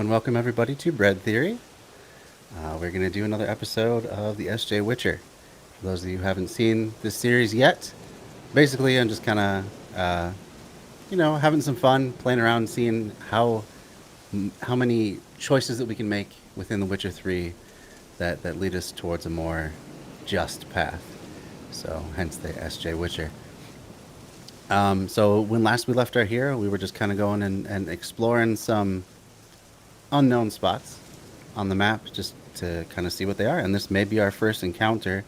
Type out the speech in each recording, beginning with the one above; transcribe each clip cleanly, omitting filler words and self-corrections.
and welcome everybody to Bread Theory. We're going to do another episode of the SJWitcher. For those of you who haven't seen this series yet, basically I'm just kind of, having some fun, playing around, seeing how many choices that we can make within The Witcher 3 that lead us towards a more just path. So hence the SJWitcher. So when last we left our hero, we were just kind of going and exploring some unknown spots on the map just to kind of see what they are. And this may be our first encounter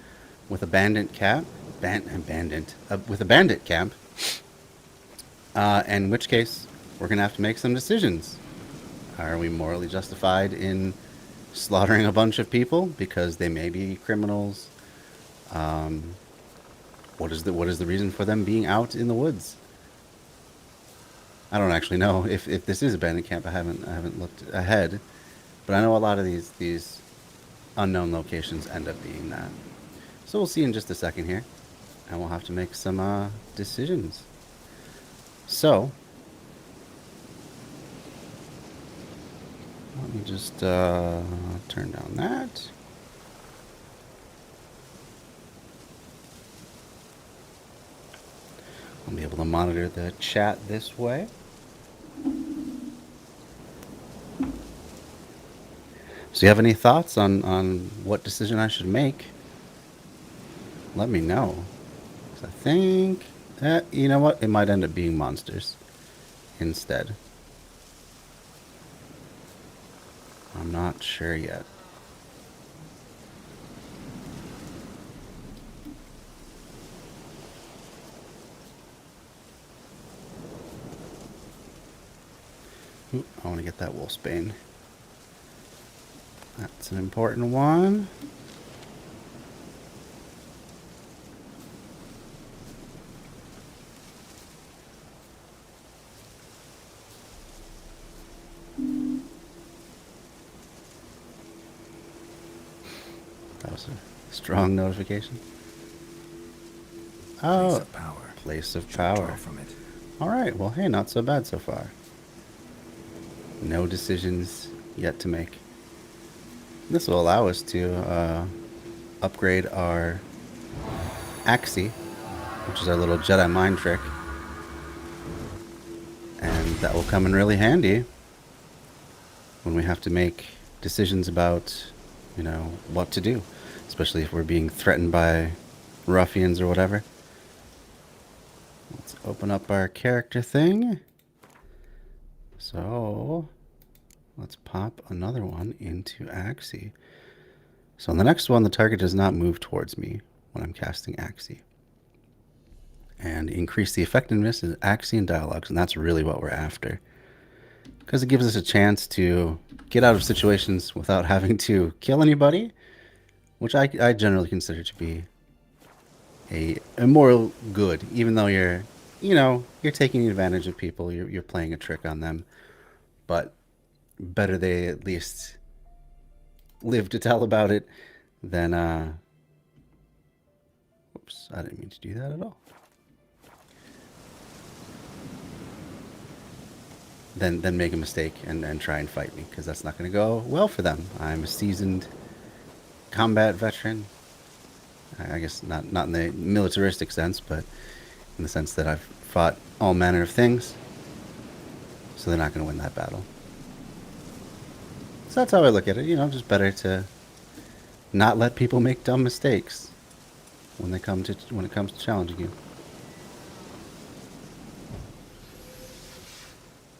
with a bandit camp. With a bandit camp. In which case, we're going to have to make some decisions. Are we morally justified in slaughtering a bunch of people because they may be criminals? What is the reason for them being out in the woods? I don't actually know if this is a bandit camp. I haven't looked ahead, but I know a lot of these unknown locations end up being that. So we'll see in just a second here, and we'll have to make some decisions. So let me just turn down that. I'll be able to monitor the chat this way. So you have any thoughts on what decision I should make? Let me know. 'Cause I think that, you know what? It might end up being monsters instead. I'm not sure yet. Ooh, I want to get that wolfsbane. That's an important one. That was a strong notification. Oh, Place of power. Place of power. From it. All right. Well, hey, not so bad so far. No decisions yet to make. This will allow us to upgrade our Axie, which is our little Jedi mind trick. And that will come in really handy when we have to make decisions about, what to do. Especially if we're being threatened by ruffians or whatever. Let's open up our character thing. So let's pop another one into Axie. So on the next one, the target does not move towards me when I'm casting Axie. And increase the effectiveness of Axie and dialogues, and that's really what we're after. Because it gives us a chance to get out of situations without having to kill anybody, which I generally consider to be a moral good, even though you're taking advantage of people, you're playing a trick on them. But better they at least live to tell about it than whoops, I didn't mean to do that at all. Then make a mistake and try and fight me, because that's not going to go well for them. I'm a seasoned combat veteran. I guess not in the militaristic sense, but in the sense that I've fought all manner of things. So they're not going to win that battle. So that's how I look at it. Just better to not let people make dumb mistakes when it comes to challenging you.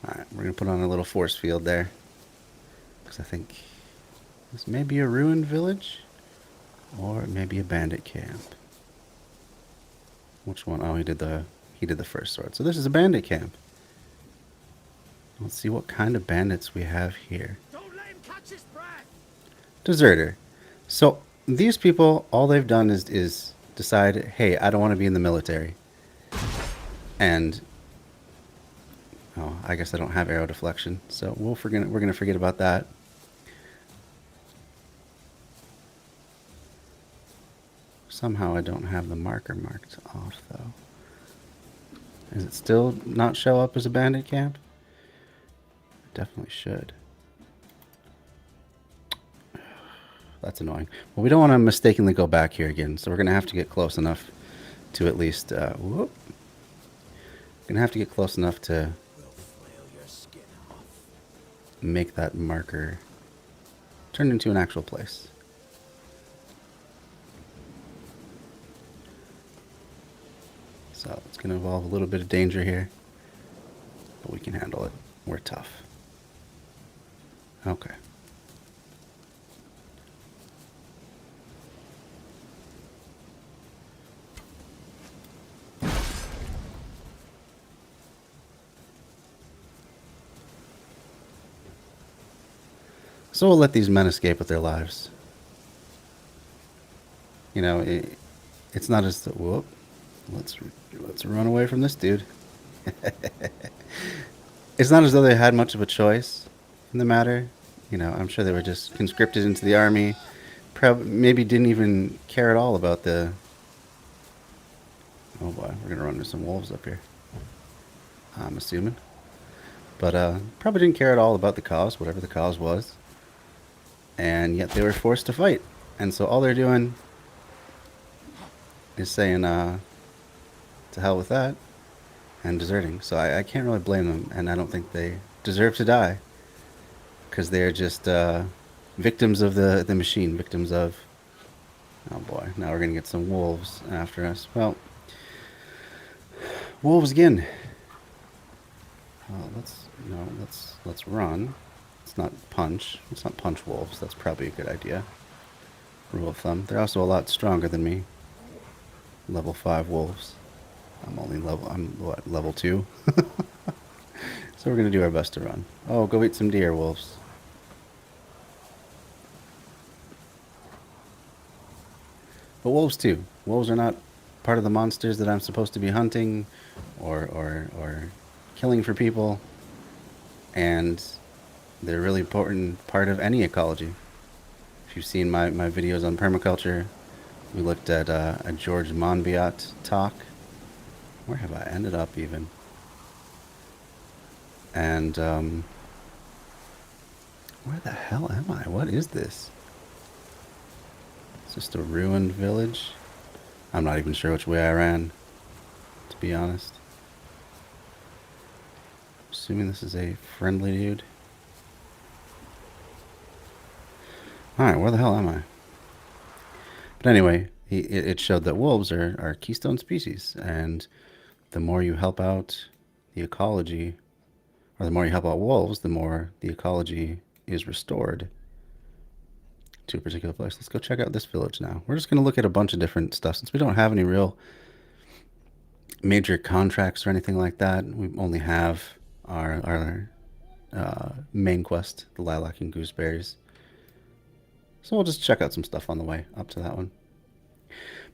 Alright, we're going to put on a little force field there. Because I think this may be a ruined village. Or it may be a bandit camp. Which one? Oh, he did the first sword. So this is a bandit camp. Let's see what kind of bandits we have here. Don't let him catch his breath. Deserter. So these people, all they've done is decide, hey, I don't want to be in the military. And I guess I don't have arrow deflection, so we're gonna forget about that. Somehow I don't have the marker marked off though. Does it still not show up as a bandit camp? It definitely should. that's annoying. Well, we don't want to mistakenly go back here again, so we're going to have to get close enough to at least, whoop. Going to have to get close enough to make that marker turn into an actual place. So it's going to involve a little bit of danger here, but we can handle it. We're tough. Okay. So we'll let these men escape with their lives. You know, it's not as though, whoop, let's run away from this dude. It's not as though they had much of a choice in the matter. You know, I'm sure they were just conscripted into the army. Maybe didn't even care at all about the... Oh boy, we're gonna run into some wolves up here, I'm assuming. But probably didn't care at all about the cause, whatever the cause was. And yet they were forced to fight. And so all they're doing is saying, to hell with that, and deserting. So I can't really blame them, and I don't think they deserve to die. Because they're just victims of the machine, victims of... Oh boy, now we're going to get some wolves after us. Well, wolves again. Let's run. Let's not punch. Let's not punch wolves. That's probably a good idea. Rule of thumb. They're also a lot stronger than me. Level 5 wolves. I'm what, level 2? So we're going to do our best to run. Oh, go eat some deer, wolves. But wolves too. Wolves are not part of the monsters that I'm supposed to be hunting or killing for people. And they're a really important part of any ecology. If you've seen my videos on permaculture, we looked at a George Monbiot talk. Where have I ended up even? And where the hell am I? What is this? It's just a ruined village. I'm not even sure which way I ran, to be honest. Assuming this is a friendly dude. Alright, where the hell am I? But anyway, it showed that wolves are keystone species, and the more you help out the ecology, or the more you help out wolves, the more the ecology is restored to a particular place. Let's go check out this village now. We're just going to look at a bunch of different stuff since we don't have any real major contracts or anything like that. We only have our main quest, the lilac and gooseberries. So we'll just check out some stuff on the way up to that one.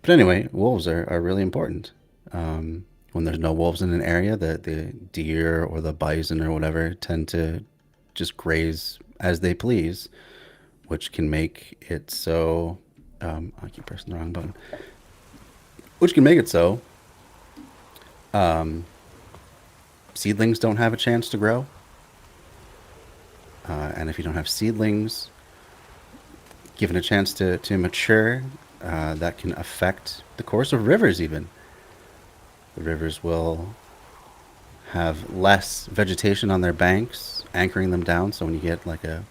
But anyway, wolves are really important. When there's no wolves in an area, the deer or the bison or whatever tend to just graze as they please, which can make it so... I keep pressing the wrong button. Which can make it so seedlings don't have a chance to grow. And if you don't have seedlings given a chance to mature, that can affect the course of rivers even. The rivers will have less vegetation on their banks, anchoring them down, so when you get like a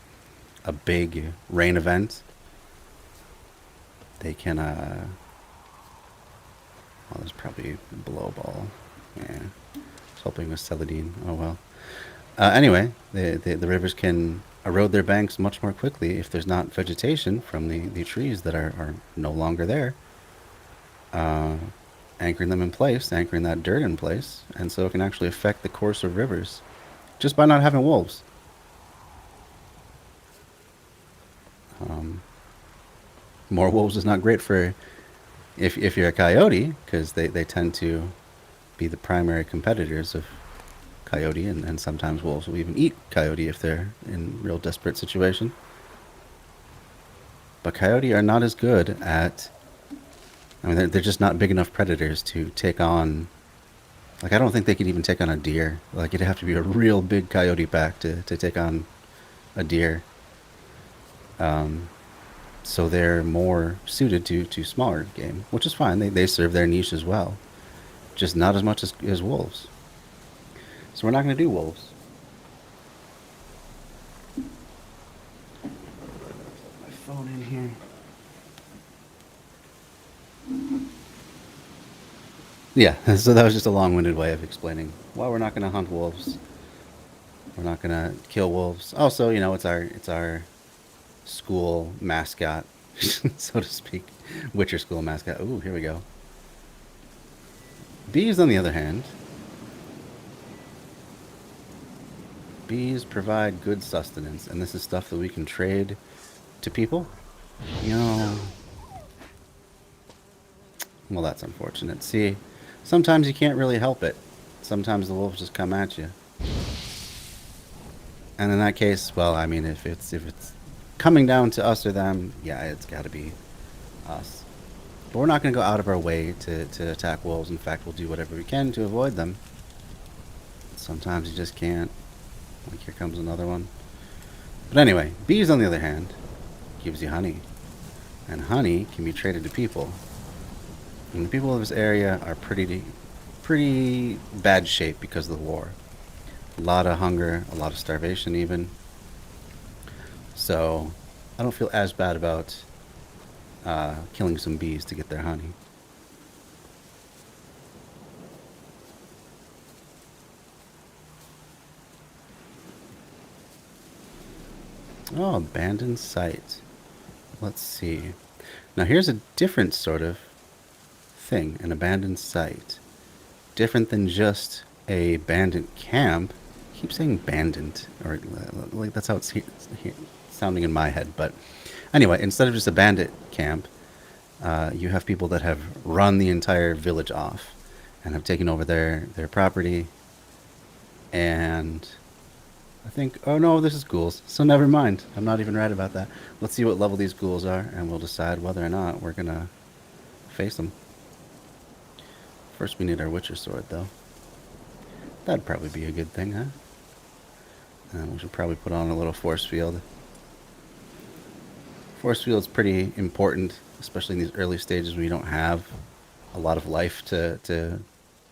big rain event, they can, well, there's probably blow ball. Yeah. I was hoping it was Celadine. Oh well. Anyway, the rivers can erode their banks much more quickly if there's not vegetation from the trees that are no longer there, anchoring them in place, anchoring that dirt in place, and so it can actually affect the course of rivers just by not having wolves. More wolves is not great for if you're a coyote, because they tend to be the primary competitors of coyote, and sometimes wolves will even eat coyote if they're in real desperate situation. But coyote are not as good at... I mean, they're just not big enough predators to take on... Like, I don't think they could even take on a deer. Like, it'd have to be a real big coyote pack to take on a deer. So they're more suited to smaller game, which is fine. They serve their niche as well, just not as much as wolves. So we're not going to do wolves. Put my phone in here. Yeah, so that was just a long-winded way of explaining why we're not going to hunt wolves. We're not going to kill wolves. Also, you know, it's our school mascot, so to speak. Witcher school mascot. Ooh, here we go. Bees, on the other hand, bees provide good sustenance, and this is stuff that we can trade to people. You know, well, that's unfortunate. See, sometimes you can't really help it. Sometimes the wolves just come at you. And in that case, well, I mean, if it's coming down to us or them, yeah, it's got to be us. But we're not going to go out of our way to attack wolves. In fact, we'll do whatever we can to avoid them. Sometimes you just can't. Like, here comes another one. But anyway, bees, on the other hand, gives you honey. And honey can be traded to people. And the people of this area are pretty bad shape because of the war. A lot of hunger, a lot of starvation even. So I don't feel as bad about killing some bees to get their honey. Oh, abandoned site. Let's see. Now here's a different sort of thing, an abandoned site. Different than just a bandit camp. I keep saying bandit, or like that's how it's sounding in my head. But anyway, instead of just a bandit camp, you have people that have run the entire village off and have taken over their property. And I think, oh no, this is ghouls. So never mind. I'm not even right about that. Let's see what level these ghouls are, and we'll decide whether or not we're gonna face them. First, we need our Witcher sword, though. That'd probably be a good thing, huh? And we should probably put on a little force field. Force field's pretty important, especially in these early stages when you don't have a lot of life to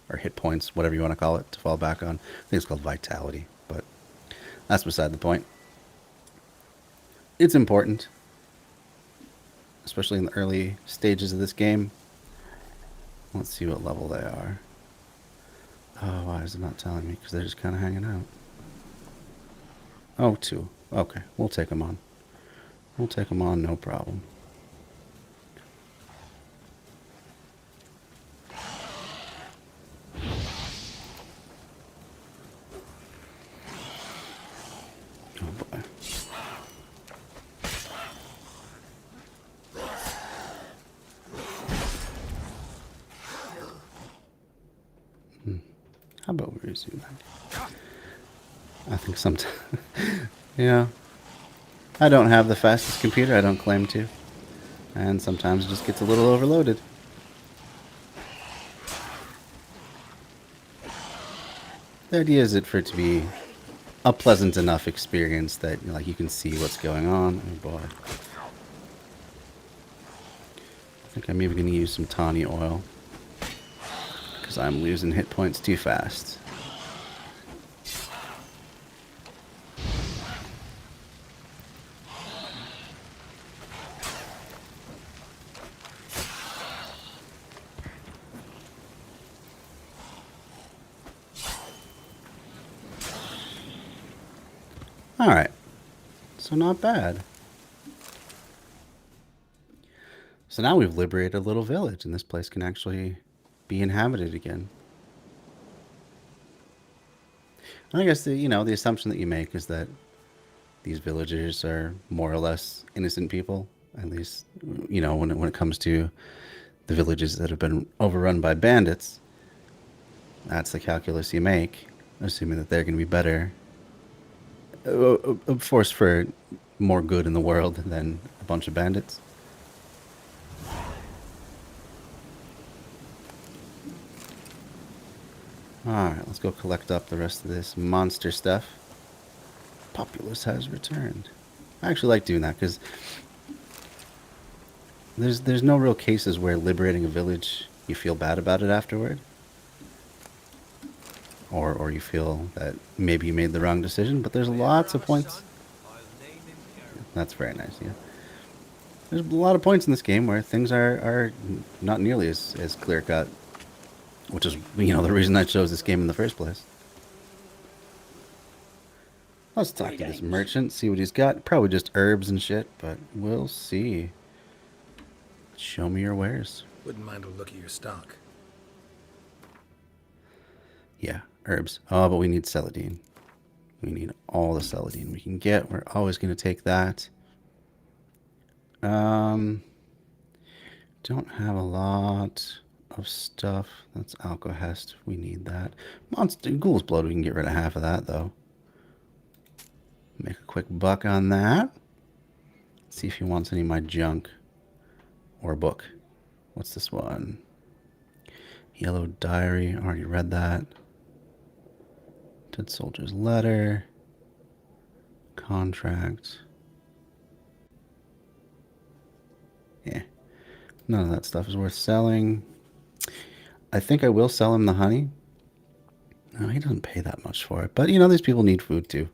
or hit points, whatever you want to call it, to fall back on. I think it's called vitality, but that's beside the point. It's important, especially in the early stages of this game. Let's see what level they are. Oh, why is it not telling me? Because they're just kind of hanging out. Oh, 2. Okay, we'll take them on. We'll take them on, no problem. Oh boy. How about we resume that? I think sometimes, yeah. I don't have the fastest computer, I don't claim to. And sometimes it just gets a little overloaded. The idea is for it to be a pleasant enough experience that like you can see what's going on. Oh boy. I think I'm even going to use some tawny oil. Because I'm losing hit points too fast. Alright. So not bad. So now we've liberated a little village, and this place can actually be inhabited again. And I guess the assumption that you make is that these villagers are more or less innocent people, at least when it comes to the villages that have been overrun by bandits. That's the calculus you make, assuming that they're going to be better, a force for more good in the world than a bunch of bandits. Alright, let's go collect up the rest of this monster stuff. Populace has returned. I actually like doing that because there's no real cases where liberating a village you feel bad about it afterward, or you feel that maybe you made the wrong decision. But there's lots of points. That's very nice. Yeah, there's a lot of points in this game where things are not nearly as clear cut, which is the reason I chose this game in the first place. Let's talk to this merchant, see what he's got. Probably just herbs and shit, but we'll see. Show me your wares. Wouldn't mind a look at your stock. Yeah, herbs. Oh, but we need celadine. We need all the celadine we can get. We're always going to take that. Don't have a lot of stuff. That's alcohest. We need that. Monster Ghoul's Blood. We can get rid of half of that, though. Make a quick buck on that. See if he wants any of my junk. Or book. What's this one? Yellow Diary. Already read that. Dead Soldier's Letter. Contract. Yeah. None of that stuff is worth selling. I think I will sell him the honey. No, he doesn't pay that much for it. But, these people need food too.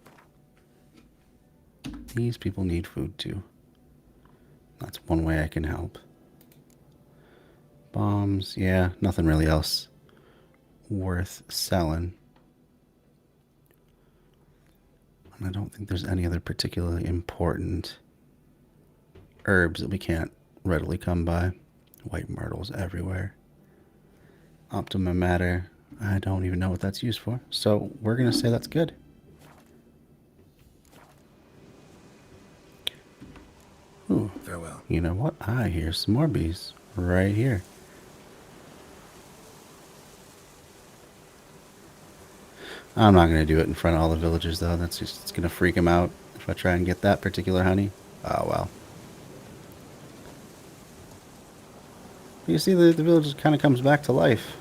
These people need food too. That's one way I can help. Bombs, yeah, nothing really else worth selling. And I don't think there's any other particularly important herbs that we can't readily come by. White myrtles everywhere. Optima matter, I don't even know what that's used for. So we're going to say that's good. Ooh, Farewell. you know what? I hear some more bees right here. I'm not going to do it in front of all the villagers, though. That's just, it's going to freak them out if I try and get that particular honey. Oh, well. You see, the village kind of comes back to life.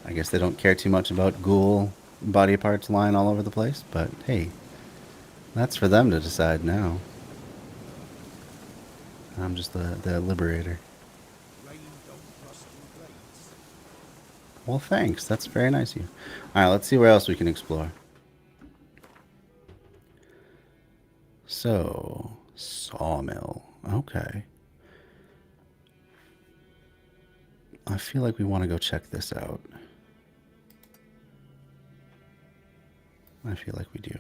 I guess they don't care too much about ghoul body parts lying all over the place, but hey, that's for them to decide now. I'm just the liberator. Well, thanks. That's very nice of you. All right, let's see where else we can explore. So, sawmill. Okay. I feel like we want to go check this out. I feel like we do.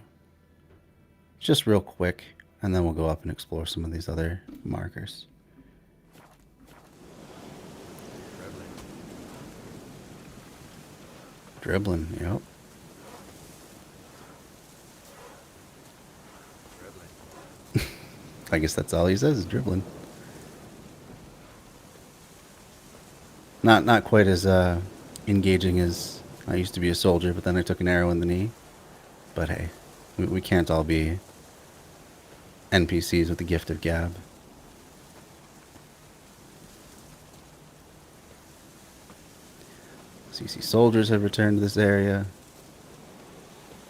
Just real quick, and then we'll go up and explore some of these other markers. Dribbling, yep. I guess that's all he says is dribbling. Not quite as engaging as I used to be a soldier, but then I took an arrow in the knee. But hey, we can't all be NPCs with the gift of gab. So you see soldiers have returned to this area.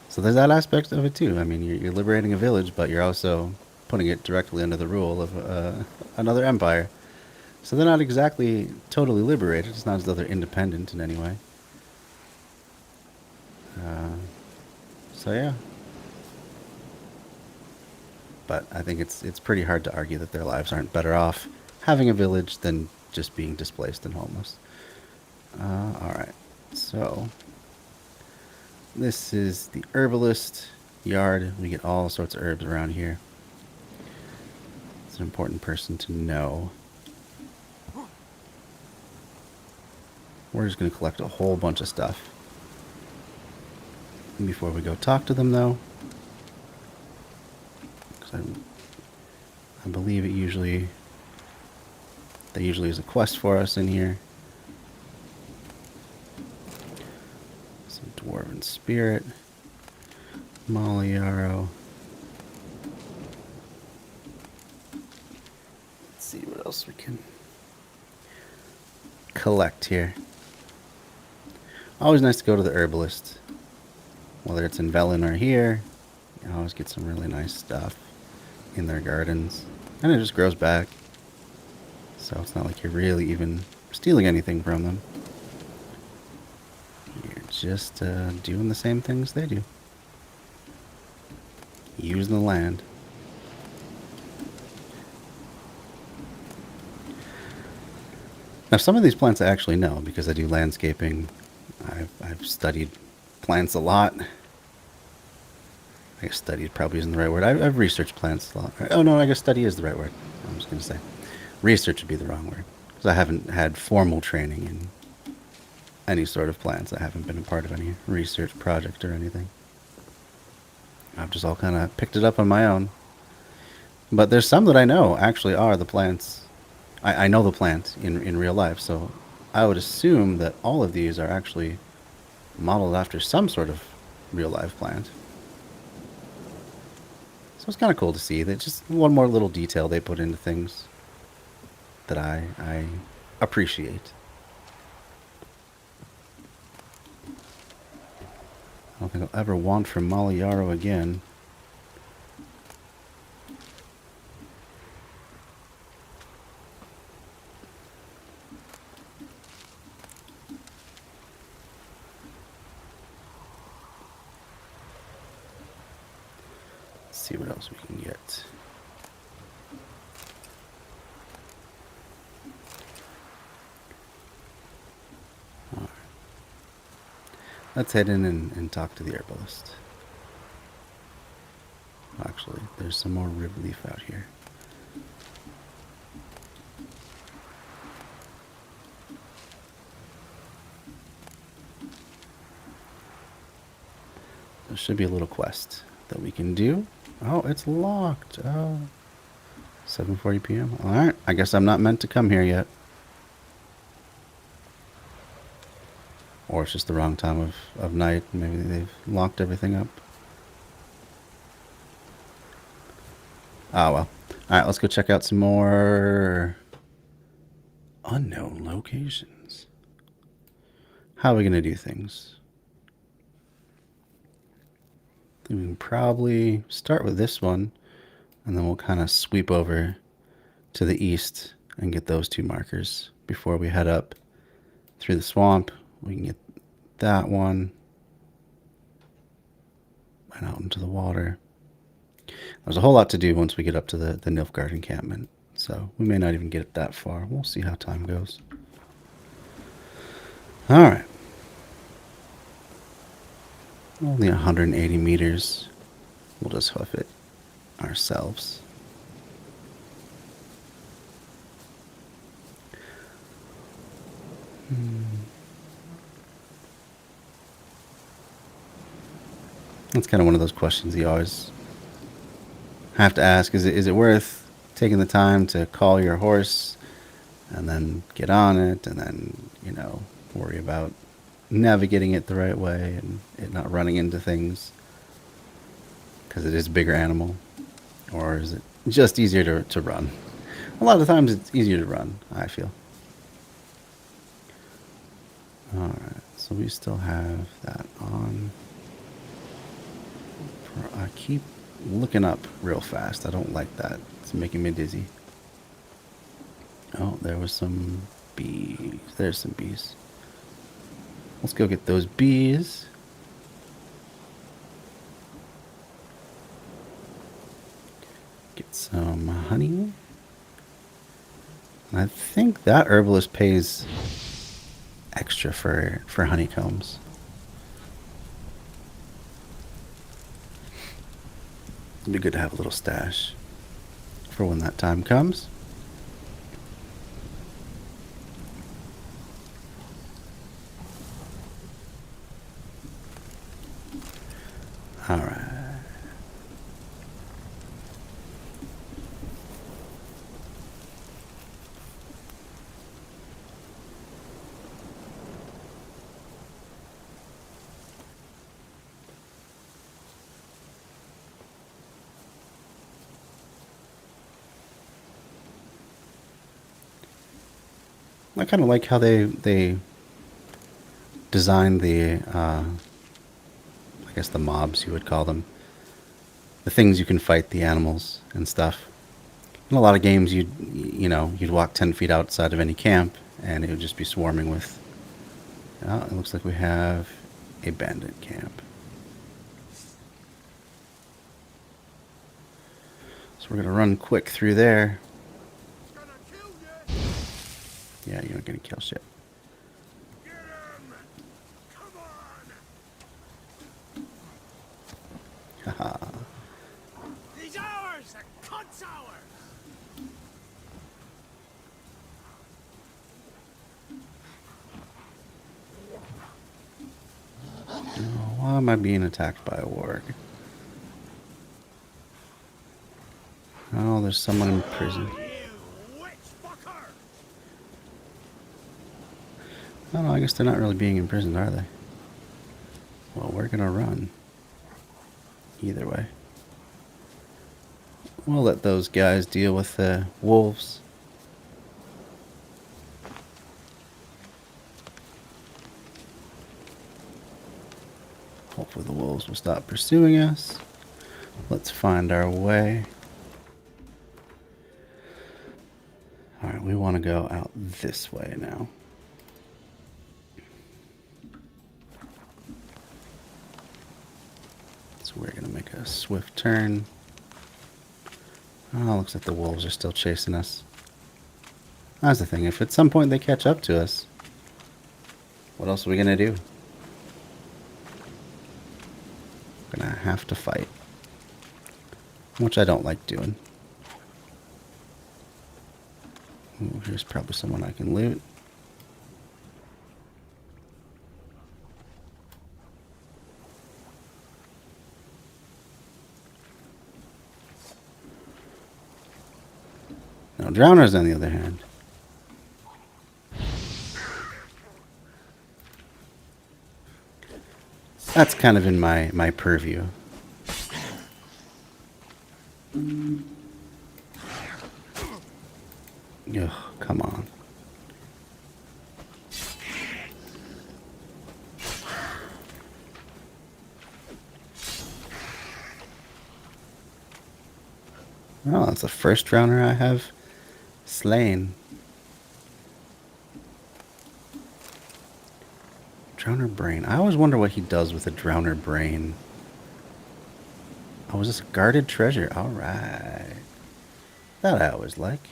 So there's that aspect of it too. I mean, you're liberating a village, but you're also putting it directly under the rule of another empire. So they're not exactly totally liberated. It's not as though they're independent in any way. So yeah. But I think it's pretty hard to argue that their lives aren't better off having a village than just being displaced and homeless. Alright, so this is the herbalist yard. We get all sorts of herbs around here. It's an important person to know. We're just going to collect a whole bunch of stuff. And before we go talk to them, though, because I believe there usually is a quest for us in here. Some dwarven spirit, Maliaro. Let's see what else we can collect here. Always nice to go to the herbalist, whether it's in Velen or here. You always get some really nice stuff in their gardens, and it just grows back. So it's not like you're really even stealing anything from them. You're just doing the same things they do. Using the land. Now, some of these plants I actually know because I do landscaping. I've studied plants a lot. I guess studied probably isn't the right word. I've researched plants a lot. Oh, no, I guess study is the right word. I was going to say. Research would be the wrong word. Because I haven't had formal training in any sort of plants. I haven't been a part of any research project or anything. I've just all kind of picked it up on my own. But there's some that I know actually are the plants. I know the plant in real life, so I would assume that all of these are actually modeled after some sort of real life plant. So it's kind of cool to see that just one more little detail they put into things that I appreciate. I don't think I'll ever want from Malayaro again. Let's see what else we can get. All right. Let's head in and talk to the herbalist. Actually, there's some more rib leaf out here. There should be a little quest that we can do. Oh, it's locked. Oh, 7:40 p.m. All right. I guess I'm not meant to come here yet. Or it's just the wrong time of night. Maybe they've locked everything up. Oh, well. All right, let's go check out some more unknown locations. How are we going to do things? I think we can probably start with this one, and then we'll kind of sweep over to the east and get those two markers before we head up through the swamp. We can get that one and out into the water. There's a whole lot to do once we get up to the Nilfgaard encampment, so we may not even get it that far. We'll see how time goes. All right. Only 180 meters. We'll just hoof it ourselves. That's kind of one of those questions you always have to ask. Is it worth taking the time to call your horse and then get on it and then, worry about navigating it the right way and it not running into things because it is a bigger animal? Or is it just easier to run? A lot of times it's easier to run, I feel. Alright, so we still have that on. I keep looking up real fast. I don't like that. It's making me dizzy. Oh, there was some bees. There's some bees. Let's go get those bees. Get some honey. I think that herbalist pays extra for honeycombs. It'd be good to have a little stash for when that time comes. All right. I kind of like how they designed the, I guess the mobs you would call them, the things you can fight, the animals and stuff. In a lot of games, you'd walk 10 feet outside of any camp, and it would just be swarming with. Oh, it looks like we have a bandit camp. So we're gonna run quick through there. Gonna kill you. Yeah, you're not gonna kill shit. Get him. Come on. Haha. He's ours. The cunt's ours. Oh, why am I being attacked by a warg? Oh, there's someone in prison. You witch fucker. Oh, no, I guess they're not really being imprisoned, are they? Well, we're gonna run. Either way. We'll let those guys deal with the wolves. Hopefully the wolves will stop pursuing us. Let's find our way. Alright, we want to go out this way now. So we're going to make a swift turn. Oh, looks like the wolves are still chasing us. That's the thing, if at some point they catch up to us, what else are we going to do? We're going to have to fight. Which I don't like doing. Ooh, here's probably someone I can loot. Now, drowners, on the other hand. That's kind of in my purview. Ugh, come on. Oh, that's the first drowner I have slain. Drowner brain. I always wonder what he does with a drowner brain. Oh, is this a guarded treasure? Alright. That I always like.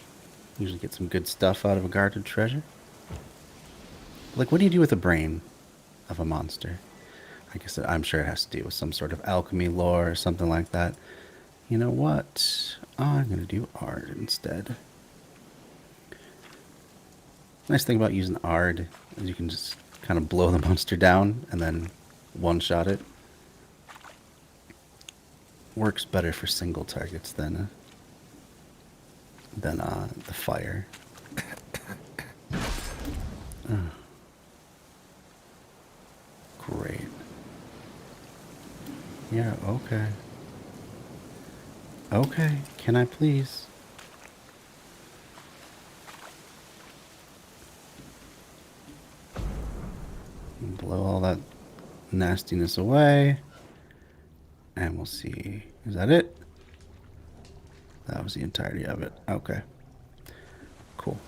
Usually get some good stuff out of a guarded treasure. Like, what do you do with a brain of a monster? I guess I'm sure it has to do with some sort of alchemy lore or something like that. You know what? I'm going to do Ard instead. Nice thing about using Ard is you can just kind of blow the monster down and then one-shot it. Works better for single targets than the fire. Great. Yeah, okay. Okay, can I please? Blow all that nastiness away. And we'll see. Is that it? That was the entirety of it. Okay. Cool.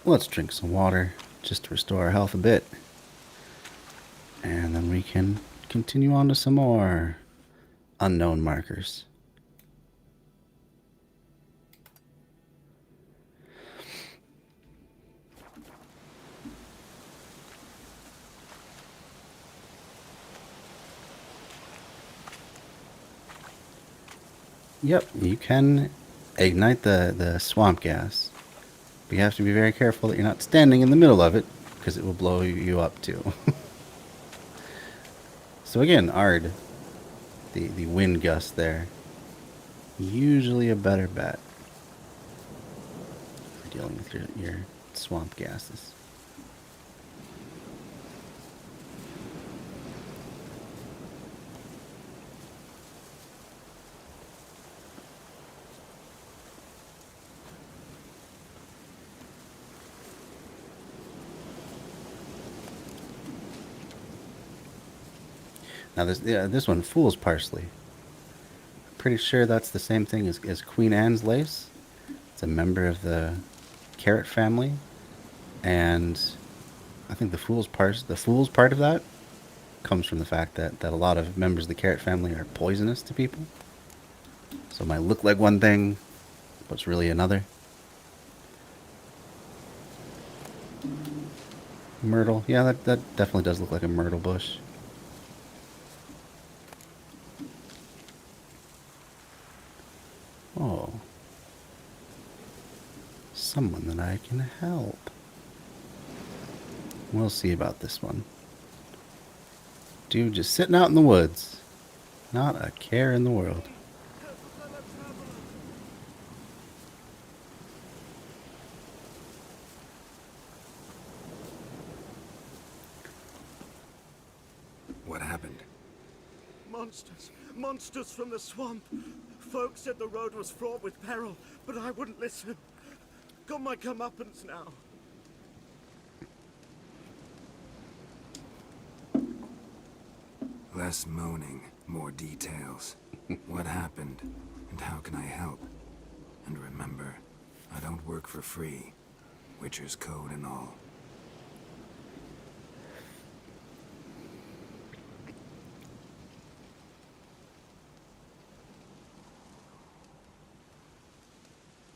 Let's drink some water just to restore our health a bit. And then we can continue on to some more unknown markers. Yep, you can ignite the swamp gas. But you have to be very careful that you're not standing in the middle of it, because it will blow you up too. So again, Ard, the wind gust there, usually a better bet for dealing with your swamp gases. Now this one, Fool's Parsley. pretty sure that's the same thing as Queen Anne's lace. It's a member of the carrot family, and I think the fool's part of that comes from the fact that a lot of members of the carrot family are poisonous to people. So it might look like one thing, but it's really another. Myrtle. Yeah, that definitely does look like a myrtle bush. Oh. Someone that I can help. We'll see about this one. Dude just sitting out in the woods. Not a care in the world. What happened? Monsters. Monsters from the swamp. Folks said the road was fraught with peril, but I wouldn't listen. Got my comeuppance now. Less moaning, more details. What happened, and how can I help? And remember, I don't work for free. Witcher's code and all.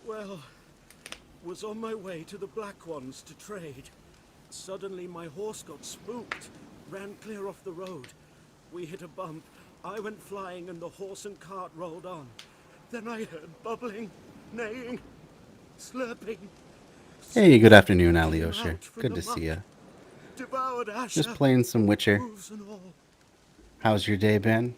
Well, was on my way to the Black Ones to trade. Suddenly my horse got spooked, ran clear off the road. We hit a bump, I went flying and the horse and cart rolled on. Then I heard bubbling, neighing, slurping. Hey, good afternoon, Came Alyosha. out from Good the to see muck, ya. Devoured Asher, Just playing some Witcher. hooves and all. How's your day been?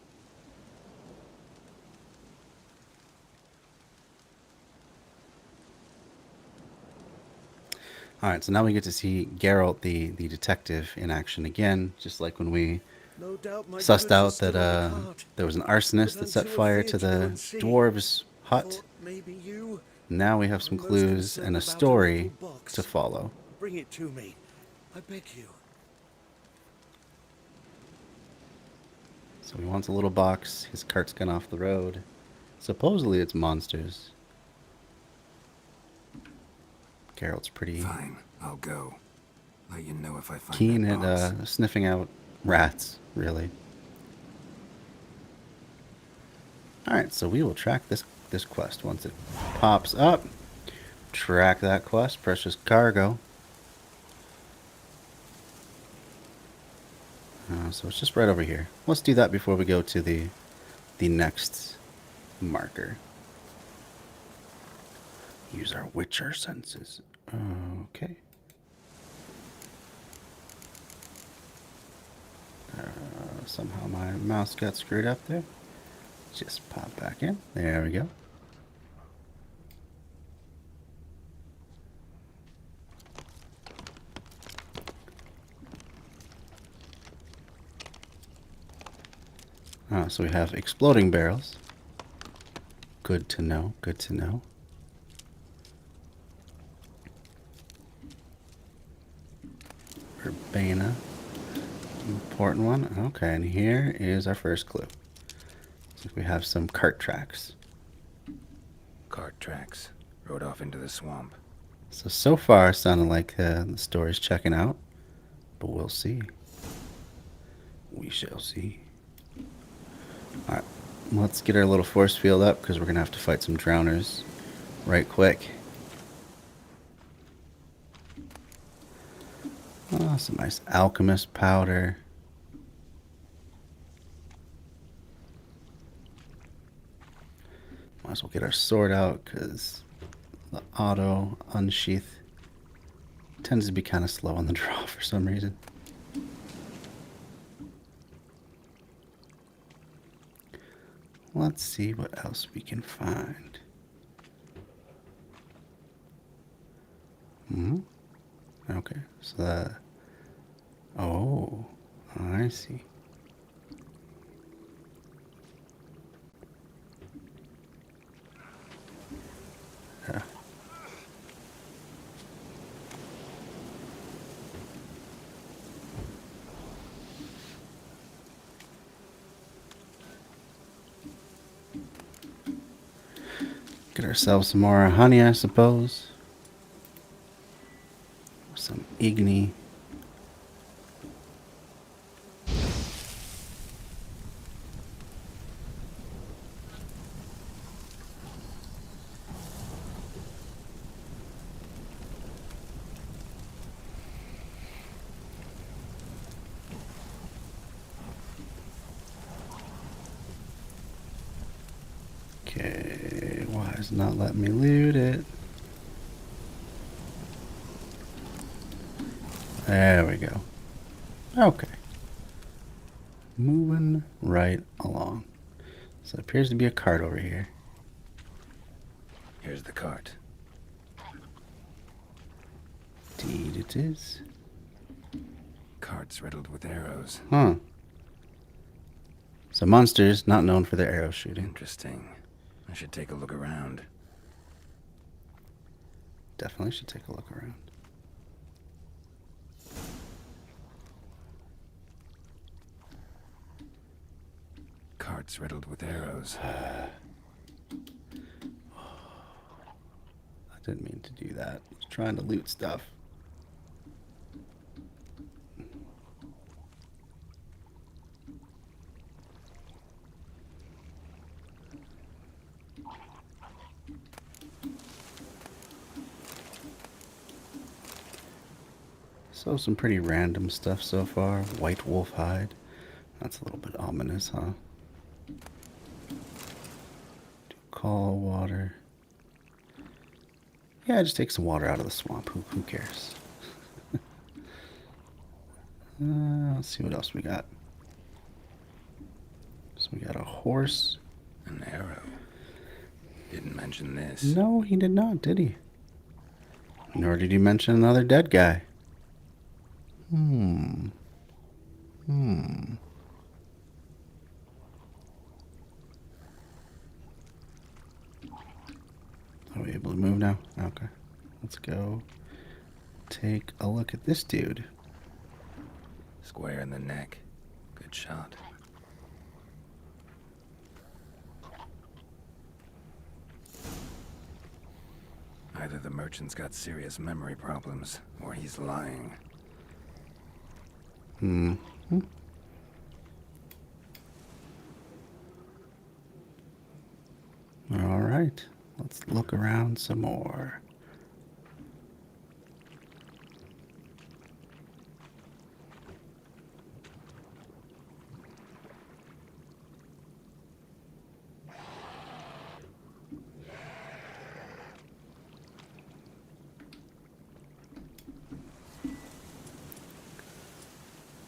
Alright, so now we get to see Geralt, the detective, in action again, just like when we No doubt my sussed goods are out still that in the cart, there was an arsonist but that set until fire feared to to go the and see. dwarves' hut. Thought maybe you Now we have some were most clues concerned and a about story little box. to follow. Bring it to me. I beg you. So he wants a little box. His cart's gone off the road. Supposedly it's monsters. Geralt's pretty Fine, I'll go. Let you know if I find keen that at box. sniffing out rats, really. Alright, so we will track this quest once it pops up. Track that quest, precious cargo. So it's just right over here. Let's do that before we go to the next marker. Use our Witcher senses. Okay. Somehow my mouse got screwed up there. Just pop back in. There we go. So we have exploding barrels. Good to know, good to know. Urbana. Important one. Okay, and here is our first clue. Looks like we have some cart tracks. Cart tracks. Rode off into the swamp. So far, sounding like the story's checking out. But we'll see. We shall see. Alright, let's get our little force field up because we're going to have to fight some drowners right quick. Oh, some nice alchemist powder. Might as well get our sword out because the auto unsheath tends to be kind of slow on the draw for some reason. Let's see what else we can find. Okay, so that... Oh, I see. Yeah. Get ourselves some more honey, I suppose. Some igni. Okay, why is it not letting me loot it? There we go. Okay. Moving right along. So it appears to be a cart over here. Here's the cart. Indeed it is. Cart's riddled with arrows. Huh. So monsters not known for their arrow shooting. Interesting. I should take a look around. Definitely should take a look around. Cart's riddled with arrows. I didn't mean to do that. I was trying to loot stuff. So some pretty random stuff so far. White wolf hide. That's a little bit ominous, huh? Call water. Yeah, just take some water out of the swamp. Who cares? Let's see what else we got. So we got a horse. An arrow. Didn't mention this. No, he did not, did he? Nor did he mention another dead guy. Are we able to move now? Okay. Let's go take a look at this dude. Square in the neck. Good shot. Either the merchant's got serious memory problems, or he's lying. All right. Let's look around some more.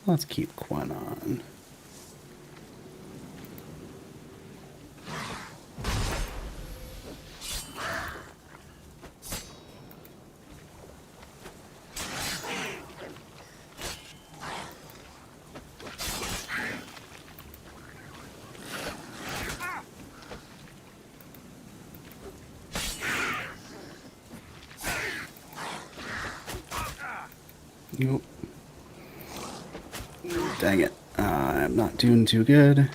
Let's keep Quan on. Nope. Dang it. I'm not doing too good.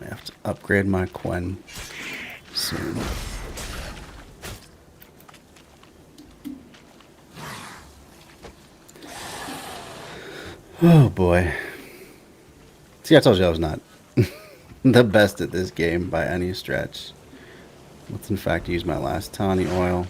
I have to upgrade my Quen soon. Oh boy. See, I told you I was not the best at this game by any stretch. Let's in fact use my last tawny oil.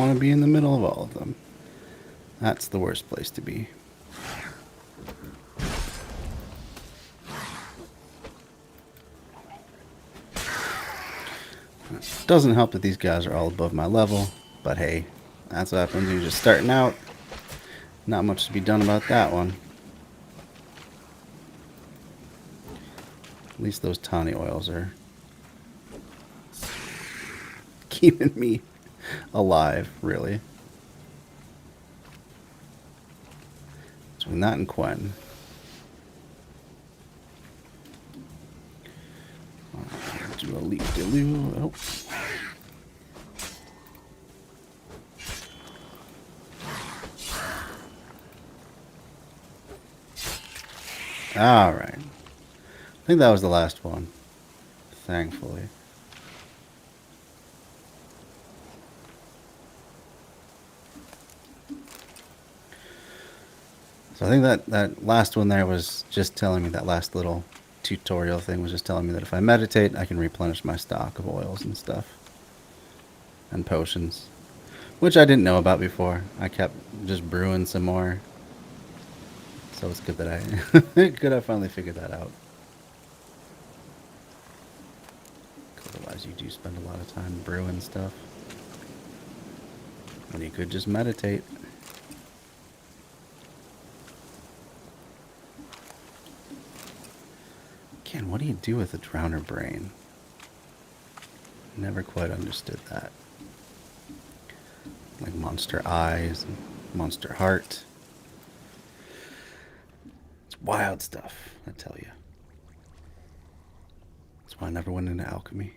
want to be in the middle of all of them. That's the worst place to be. Doesn't help that these guys are all above my level, but hey, that's what happens when you're just starting out. Not much to be done about that one. At least those tawny oils are keeping me alive, really. Between that and Quen. Do a leap deloo. Oh. All right. I think that was the last one. Thankfully. So I think that last one there was just telling me, that last little tutorial thing was just telling me that if I meditate, I can replenish my stock of oils and stuff. And potions. Which I didn't know about before. I kept just brewing some more. So it's good that I finally figured that out. Otherwise you do spend a lot of time brewing stuff. When you could just meditate. Again, what do you do with a drowner brain? Never quite understood that. Like monster eyes and monster heart. It's wild stuff, I tell you. That's why I never went into alchemy.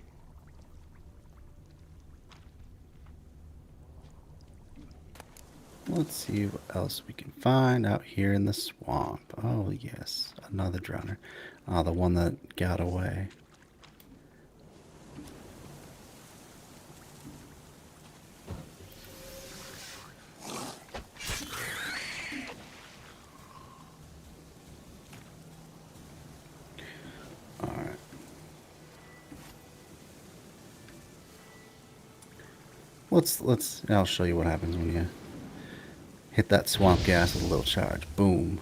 Let's see what else we can find out here in the swamp. Oh, yes. Another drowner. Oh, the one that got away. Alright. I'll show you what happens when you hit that swamp gas with a little charge. Boom.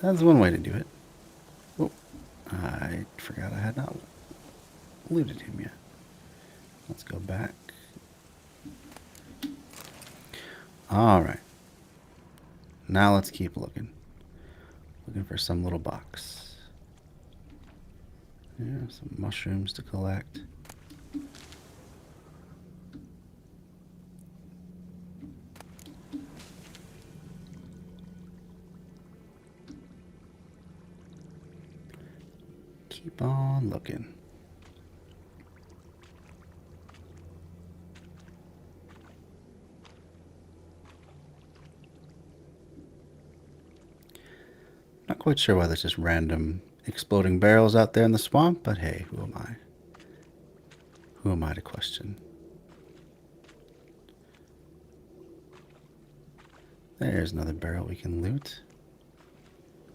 That's one way to do it. Oh, I forgot I had not looted him yet. Let's go back. Alright. Now let's keep looking. Looking for some little box. Yeah, some mushrooms to collect. Keep on looking. Not quite sure why there's just random exploding barrels out there in the swamp, but hey, who am I? Who am I to question? There's another barrel we can loot.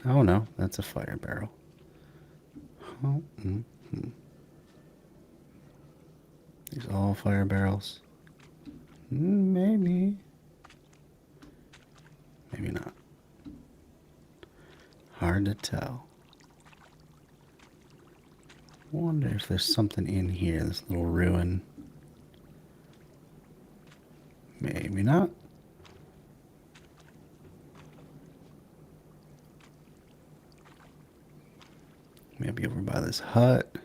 Oh no, that's a fire barrel. Oh, These all fire barrels. Maybe. Maybe not. Hard to tell. Wonder if there's something in here, this little ruin. Maybe not. Maybe over by this hut.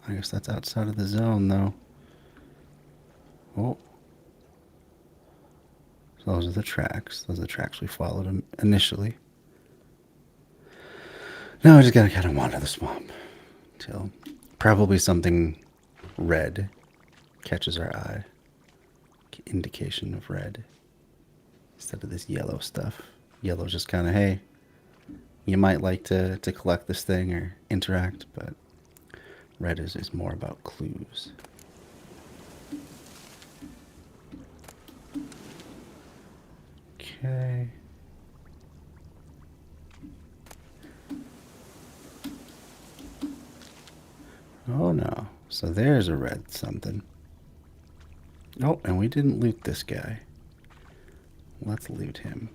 I guess that's outside of the zone, though. Oh. So those are the tracks. Those are the tracks we followed initially. Now I just gotta kind of wander the swamp till probably something red catches our eye. Indication of red. Instead of this yellow stuff. Yellow's just kind of, hey, you might like to collect this thing or interact, but red is more about clues. Okay. Oh no, So there's a red something. Oh, and we didn't loot this guy. Let's loot him.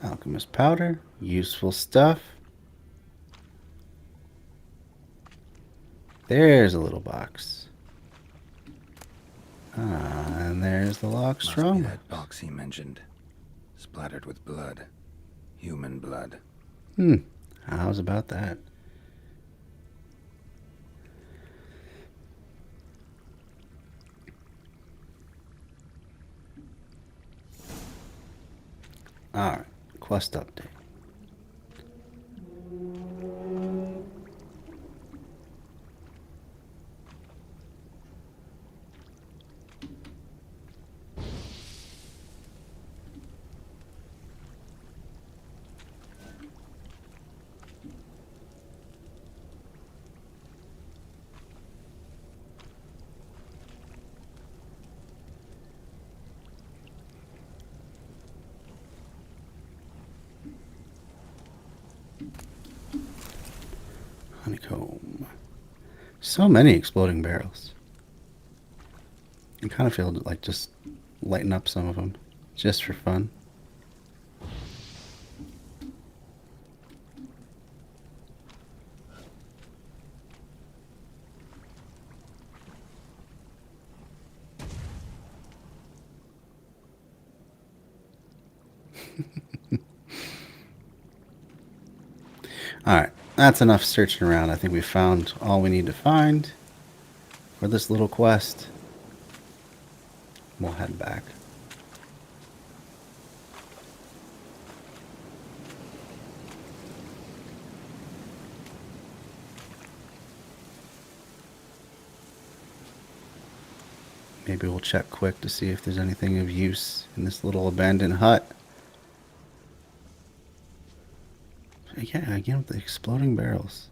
Alchemist powder. Useful stuff. There's a little box. And there's the lock Must be strong. that box he mentioned. Splattered with blood. Human blood. How's about that? Alright, quest update. Honeycomb. So many exploding barrels. I kind of feel like just lighten up some of them, just for fun. Alright, that's enough searching around. I think we found all we need to find for this little quest. We'll head back. Maybe we'll check quick to see if there's anything of use in this little abandoned hut. Yeah, again with the exploding barrels.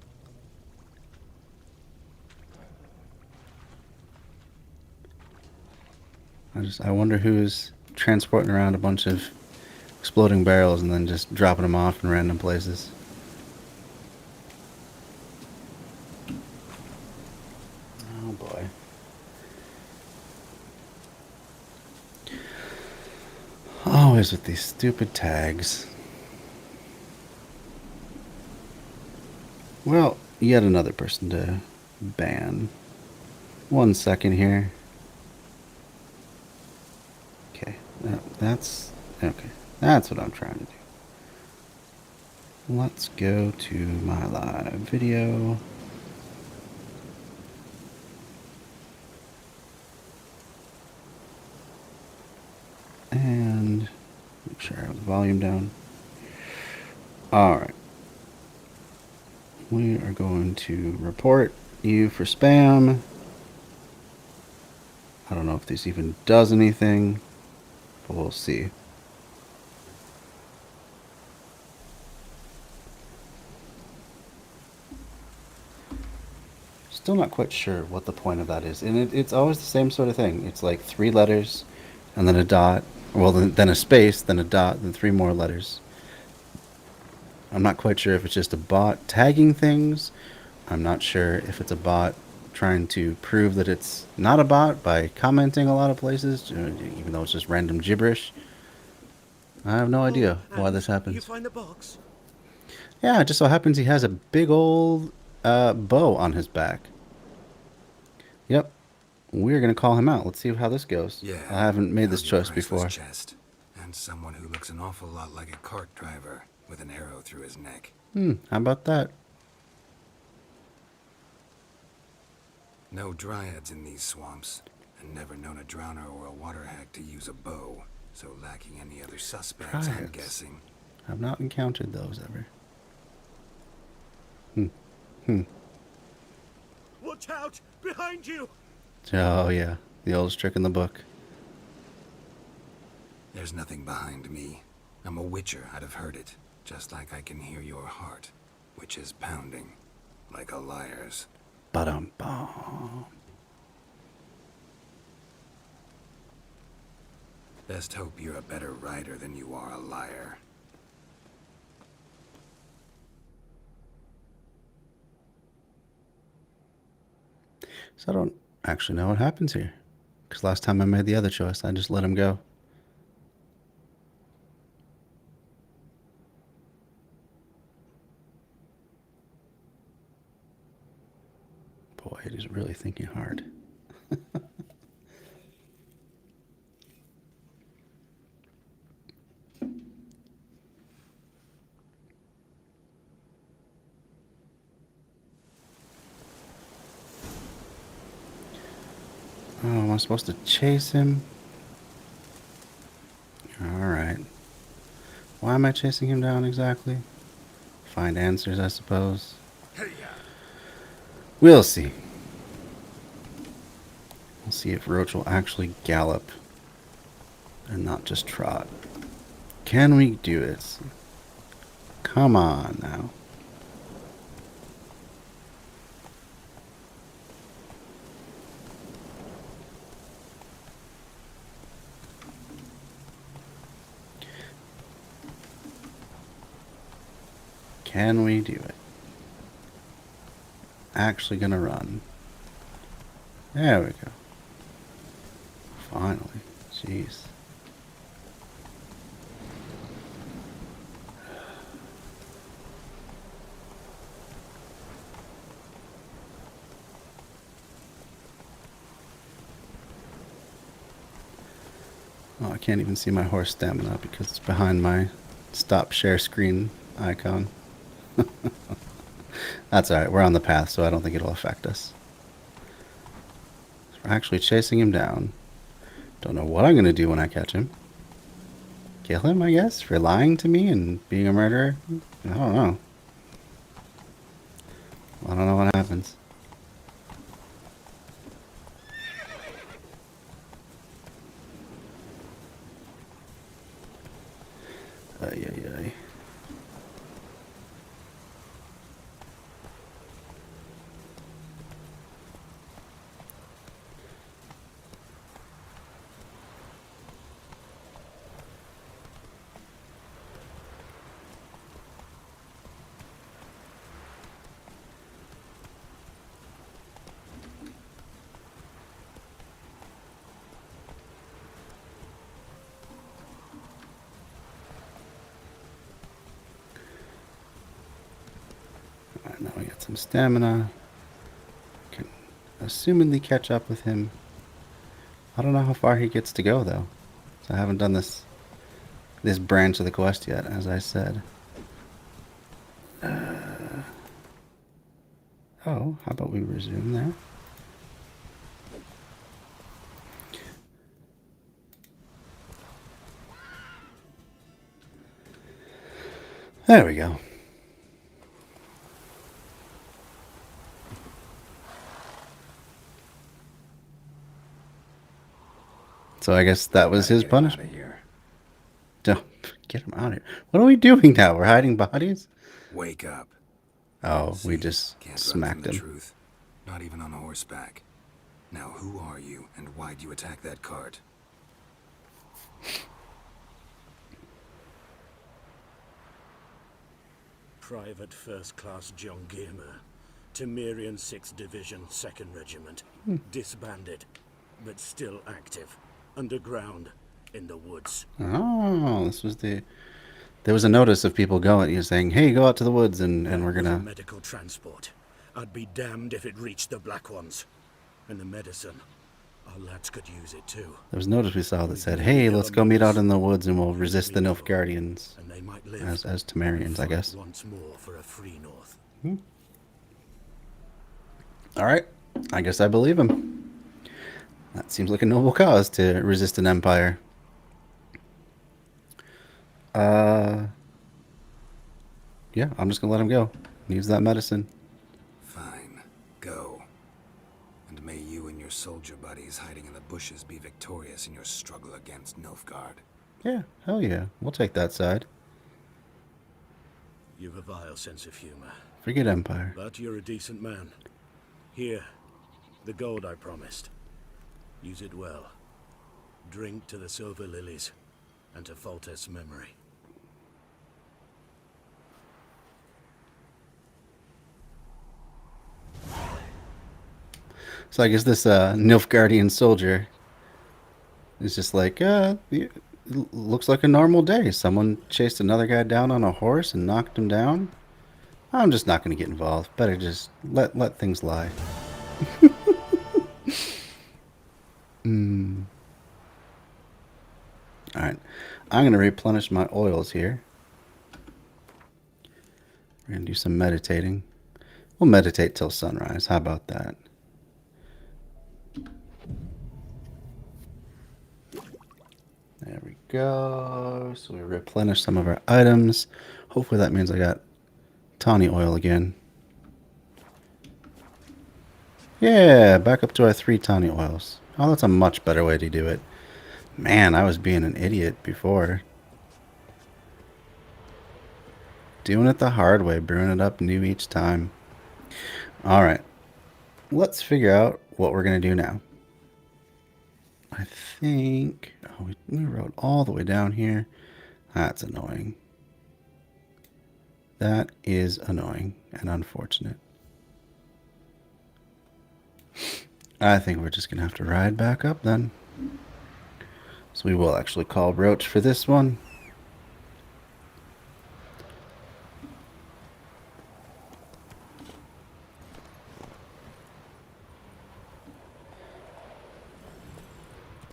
I wonder who's transporting around a bunch of exploding barrels and then just dropping them off in random places. Oh boy. Always with these stupid tags. Well, yet another person to ban. 1 second here. Okay, that's okay. That's what I'm trying to do. Let's go to my live video. And make sure I have the volume down. Alright. We are going to report you for spam. I don't know if this even does anything, but we'll see. Still not quite sure what the point of that is. And it's always the same sort of thing. It's like 3 letters and then a dot. Well, then a space, then a dot, then 3 more letters. I'm not quite sure if it's just a bot tagging things. I'm not sure if it's a bot trying to prove that it's not a bot by commenting a lot of places, even though it's just random gibberish. I have no idea why this happens. You find the box? Yeah, it just so happens he has a big old bow on his back. Yep. We're going to call him out. Let's see how this goes. Yeah. I haven't made this found your choice before. priceless chest, and someone who looks an awful lot like a cart driver with an arrow through his neck. How about that? No dryads in these swamps, and never known a drowner or a water hack to use a bow, so lacking any other suspects, I'm Dryads. guessing. I've not encountered those ever. Watch out! Behind you! Oh, yeah. The oldest trick in the book. There's nothing behind me. I'm a witcher, I'd have heard it. Just like I can hear your heart, which is pounding, like a liar's. Ba-dum-bum. Best hope you're a better writer than you are a liar. So I don't actually know what happens here. Because last time I made the other choice, I just let him go. Boy, it is really thinking hard. Oh, am I supposed to chase him? Alright. Why am I chasing him down exactly? Find answers, I suppose. We'll see. We'll see if Roach will actually gallop and not just trot. Can we do it? Come on now. Can we do it? Actually gonna run. There we go. Finally. Jeez. Oh, I can't even see my horse stamina because it's behind my stop share screen icon. That's alright, we're on the path, so I don't think it'll affect us. We're actually chasing him down. Don't know what I'm going to do when I catch him. Kill him, I guess, for lying to me and being a murderer? I don't know. I don't know what happens. Ay, ay, ay. Alright, now we got some stamina. Can assumedly catch up with him. I don't know how far he gets to go, though. So I haven't done this branch of the quest yet, as I said. Oh, how about we resume there? There we go. So I guess that was his punishment. Don't get him out of here. What are we doing now? We're hiding bodies? Wake up. Oh, See, we just can't run smacked from the him. truth. Not even on horseback. Now who are you, and why'd you attack that cart? Private First Class John Giermer, Temerian 6th Division, 2nd Regiment. Disbanded, but still active. Underground, in the woods. Oh, this was the... There was a notice of people going, you know, saying, hey, go out to the woods and we're That was gonna... a medical transport. I'd be damned if it reached the Black Ones. And the medicine. Our lads could use it too. There was a notice we saw that said, hey, let's go meet out in the woods and we'll resist the Nilfgaardians. And they might live As Temerians, I guess. once more for a free North. Alright, I guess I believe him. That seems like a noble cause to resist an empire. Yeah, I'm just gonna let him go. Use that medicine. Fine. Go. And may you and your soldier buddies hiding in the bushes be victorious in your struggle against Nilfgaard. Yeah, hell yeah. We'll take that side. You've a vile sense of humor. Forget empire. But you're a decent man. Here, the gold I promised. Use it well. Drink to the silver lilies, and to Foltest's memory. So I guess this Nilfgaardian soldier is just like, it looks like a normal day. Someone chased another guy down on a horse and knocked him down. I'm just not going to get involved. Better just let things lie. All right, I'm going to replenish my oils here. We're going to do some meditating. We'll meditate till sunrise. How about that? There we go. So we replenish some of our items. Hopefully that means I got tawny oil again. Yeah, back up to our 3 tawny oils. Oh, that's a much better way to do it. Man, I was being an idiot before. Doing it the hard way, brewing it up new each time. Alright, let's figure out what we're going to do now. I think... Oh, we rode all the way down here. That's annoying. That is annoying and unfortunate. I think we're just going to have to ride back up then. So we will actually call Roach for this one.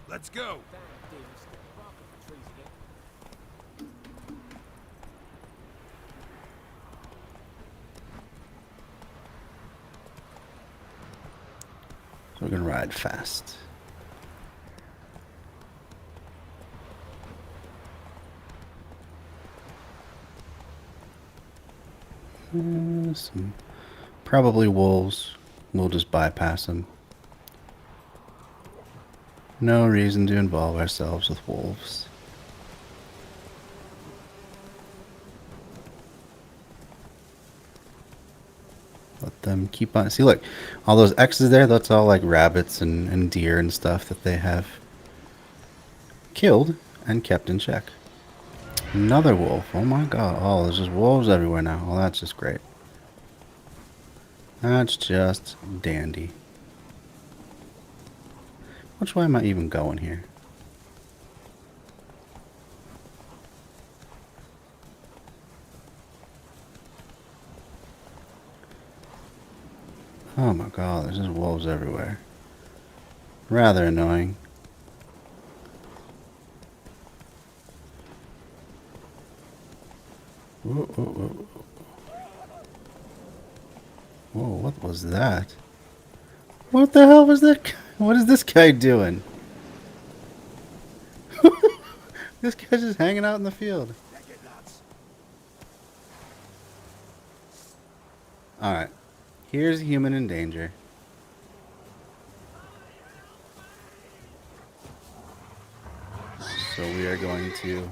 Let's go. So we're going to ride fast. Some probably wolves. We'll just bypass them. No reason to involve ourselves with wolves. Let them keep on. See, look, all those X's there, that's all like rabbits and deer and stuff that they have killed and kept in check. Another wolf. Oh my god. Oh, there's just wolves everywhere now. Well, that's just great. That's just dandy. Which way am I even going here? Oh my god, there's just wolves everywhere. Rather annoying. Whoa, whoa, whoa. Whoa, what was that? What the hell was that? What is this guy doing? This guy's just hanging out in the field. Alright. Here's a human in danger. So we are going to...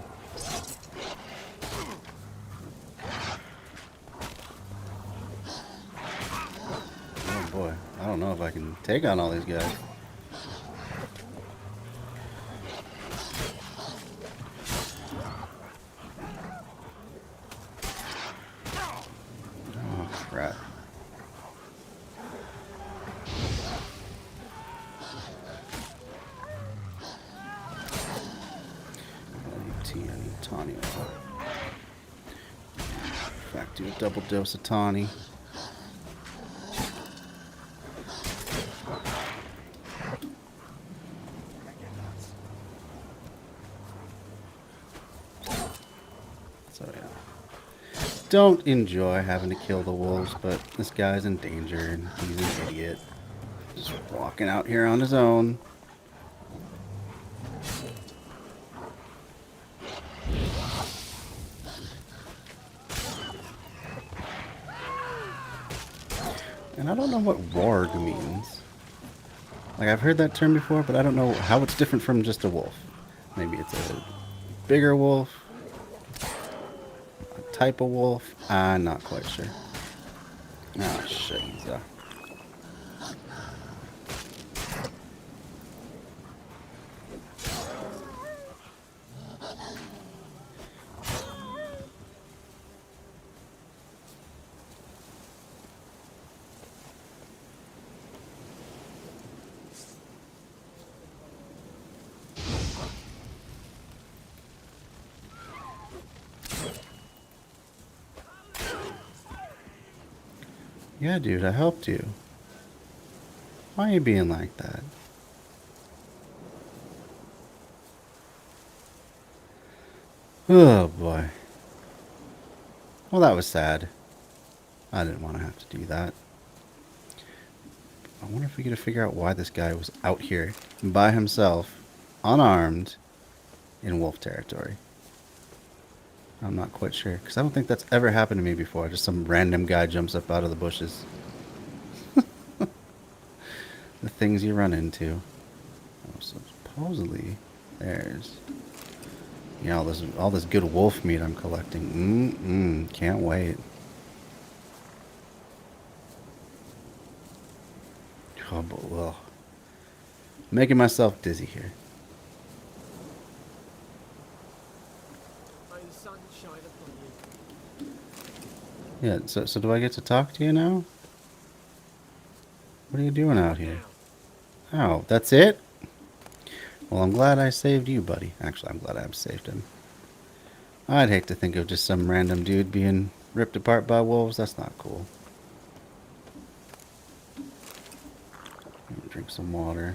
Oh boy. I don't know if I can take on all these guys. Oh, crap. I need tawny. In fact, do a double dose of tawny. So yeah, don't enjoy having to kill the wolves, but this guy's in danger and he's an idiot. Just walking out here on his own. And I don't know what warg means. Like, I've heard that term before, but I don't know how it's different from just a wolf. Maybe it's a bigger wolf, a type of wolf. I'm not quite sure. Oh, shit. Yeah, dude, I helped you. Why are you being like that? Oh, boy. Well, that was sad. I didn't want to have to do that. I wonder if we get to figure out why this guy was out here by himself, unarmed, in wolf territory. I'm not quite sure, because I don't think that's ever happened to me before. Just some random guy jumps up out of the bushes. The things you run into. Oh, so supposedly, there's... Yeah, all this good wolf meat I'm collecting. Can't wait. Oh, but well, making myself dizzy here. May the sun shine upon you. Yeah, so do I get to talk to you now? What are you doing out here? Oh, that's it? Well, I'm glad I saved you, buddy. Actually, I'm glad I saved him. I'd hate to think of just some random dude being ripped apart by wolves. That's not cool. Drink some water.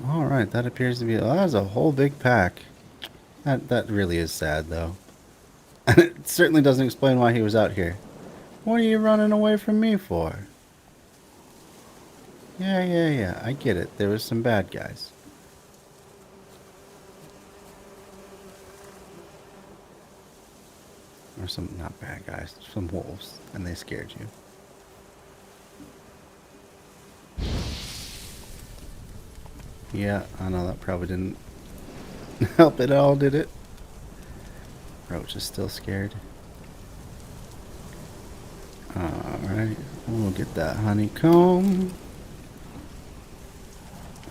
Alright, that appears to be... Oh, that's a whole big pack. That really is sad, though. And it certainly doesn't explain why he was out here. What are you running away from me for? Yeah, I get it. There was some bad guys. Or some, not bad guys, some wolves. And they scared you. Yeah, I know that probably didn't help at all, did it? Roach is still scared. Alright, we'll get that honeycomb.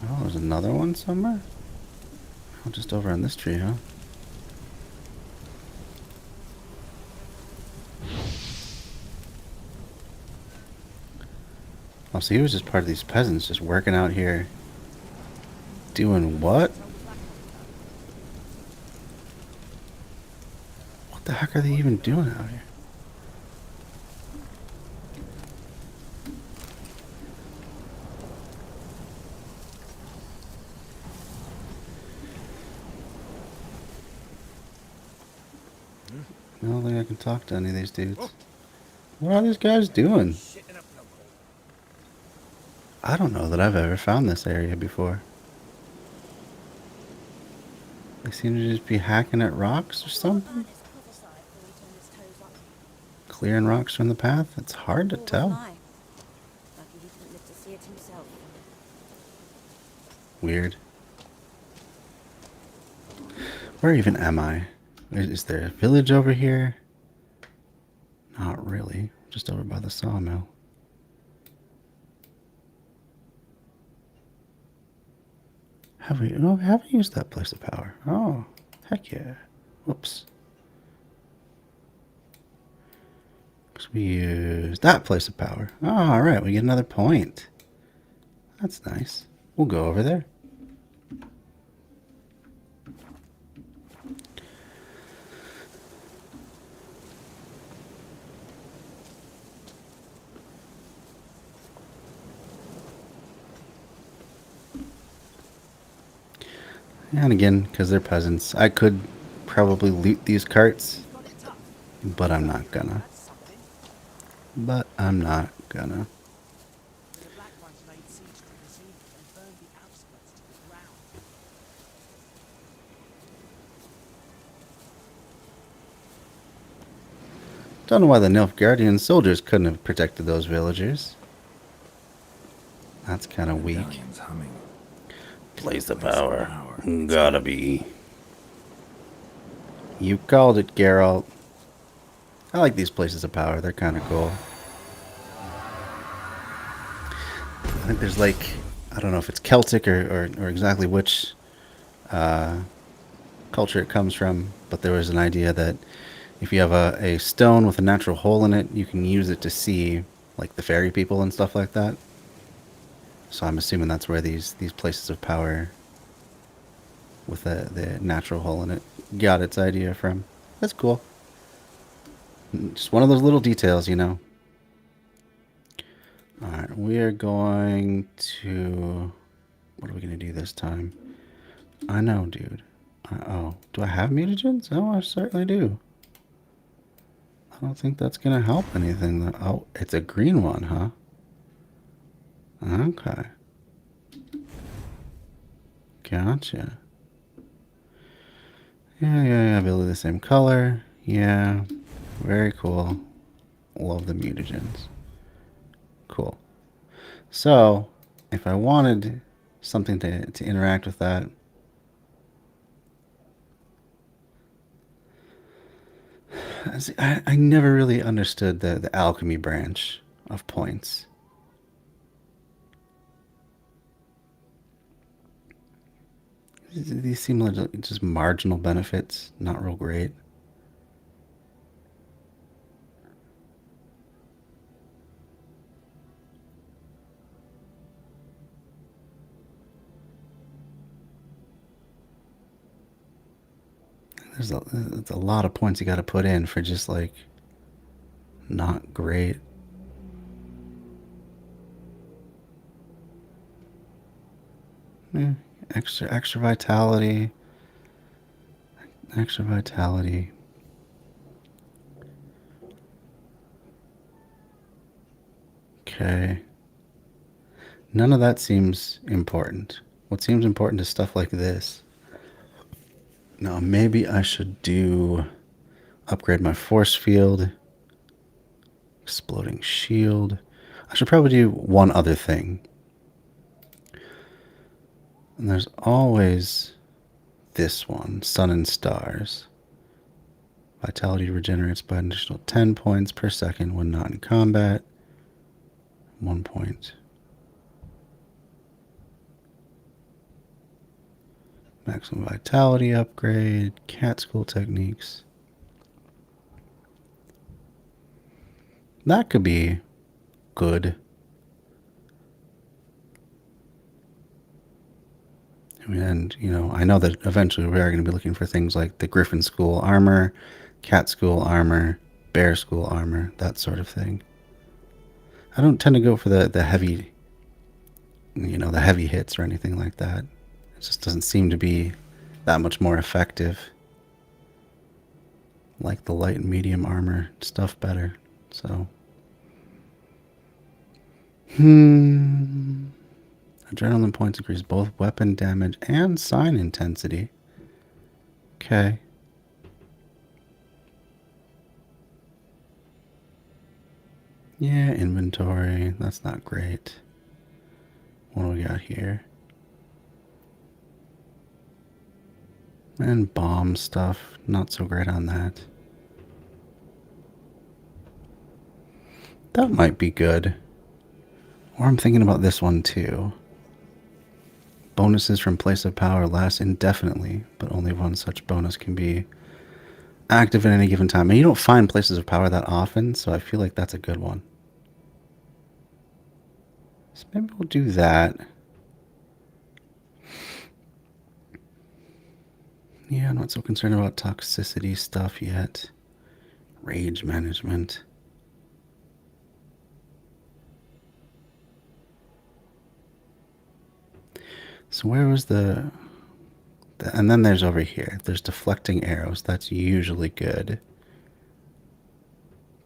Oh, there's another one somewhere? Oh, just over on this tree, huh? Oh, so he was just part of these peasants just working out here. Doing what? What the heck are they even doing out here? I don't think I can talk to any of these dudes. What are these guys doing? I don't know that I've ever found this area before. They seem to just be hacking at rocks or something. Clearing rocks from the path? It's hard to tell. Weird. Where even am I? Is there a village over here? Not really. Just over by the sawmill. Have we? No, we haven't used that place of power. Oh, heck yeah. Whoops. Because we used that place of power. Oh, alright, we get another point. That's nice. We'll go over there. And again, because they're peasants, I could probably loot these carts, but I'm not gonna. Don't know why the Nilfgaardian soldiers couldn't have protected those villagers. That's kind of weak. Medallion's humming. Place of power. Gotta be. You called it, Geralt. I like these places of power. They're kind of cool. I think there's like I don't know if it's Celtic or exactly which culture it comes from, but there was an idea that if you have a stone with a natural hole in it, you can use it to see like the fairy people and stuff like that. So I'm assuming that's where these places of power with the natural hole in it got its idea from. That's cool. Just one of those little details, you know. Alright, we are going to... What are we going to do this time? I know, dude. Oh, do I have mutagens? Oh, I certainly do. I don't think that's going to help anything. Though. Oh, it's a green one, huh? Okay. Gotcha. Yeah, ability the same color. Yeah, very cool. Love the mutagens. Cool. So, if I wanted something to interact with that, I never really understood the alchemy branch of points. These seem like just marginal benefits, not real great. There's a lot of points you got to put in for just like not great. Yeah, extra vitality. Extra vitality. Okay. None of that seems important. What seems important is stuff like this. Now, maybe I should upgrade my force field. Exploding shield. I should probably do one other thing. And there's always this one, Sun and Stars. Vitality regenerates by an additional 10 points per second when not in combat. 1 point. Maximum vitality upgrade. Cat school techniques. That could be good. And, you know, I know that eventually we are going to be looking for things like the Griffin School armor, Cat School armor, Bear School armor, that sort of thing. I don't tend to go for the heavy, you know, the heavy hits or anything like that. It just doesn't seem to be that much more effective. Like the light and medium armor stuff better. So, adrenaline points increase both weapon damage and sign intensity. Okay. Yeah, inventory. That's not great. What do we got here? And bomb stuff. Not so great on that. That might be good. Or I'm thinking about this one too. Bonuses from place of power last indefinitely, but only one such bonus can be active at any given time. And you don't find places of power that often, so I feel like that's a good one. So maybe we'll do that. Yeah, I'm not so concerned about toxicity stuff yet. Rage management. So where was and then there's over here. There's deflecting arrows. That's usually good.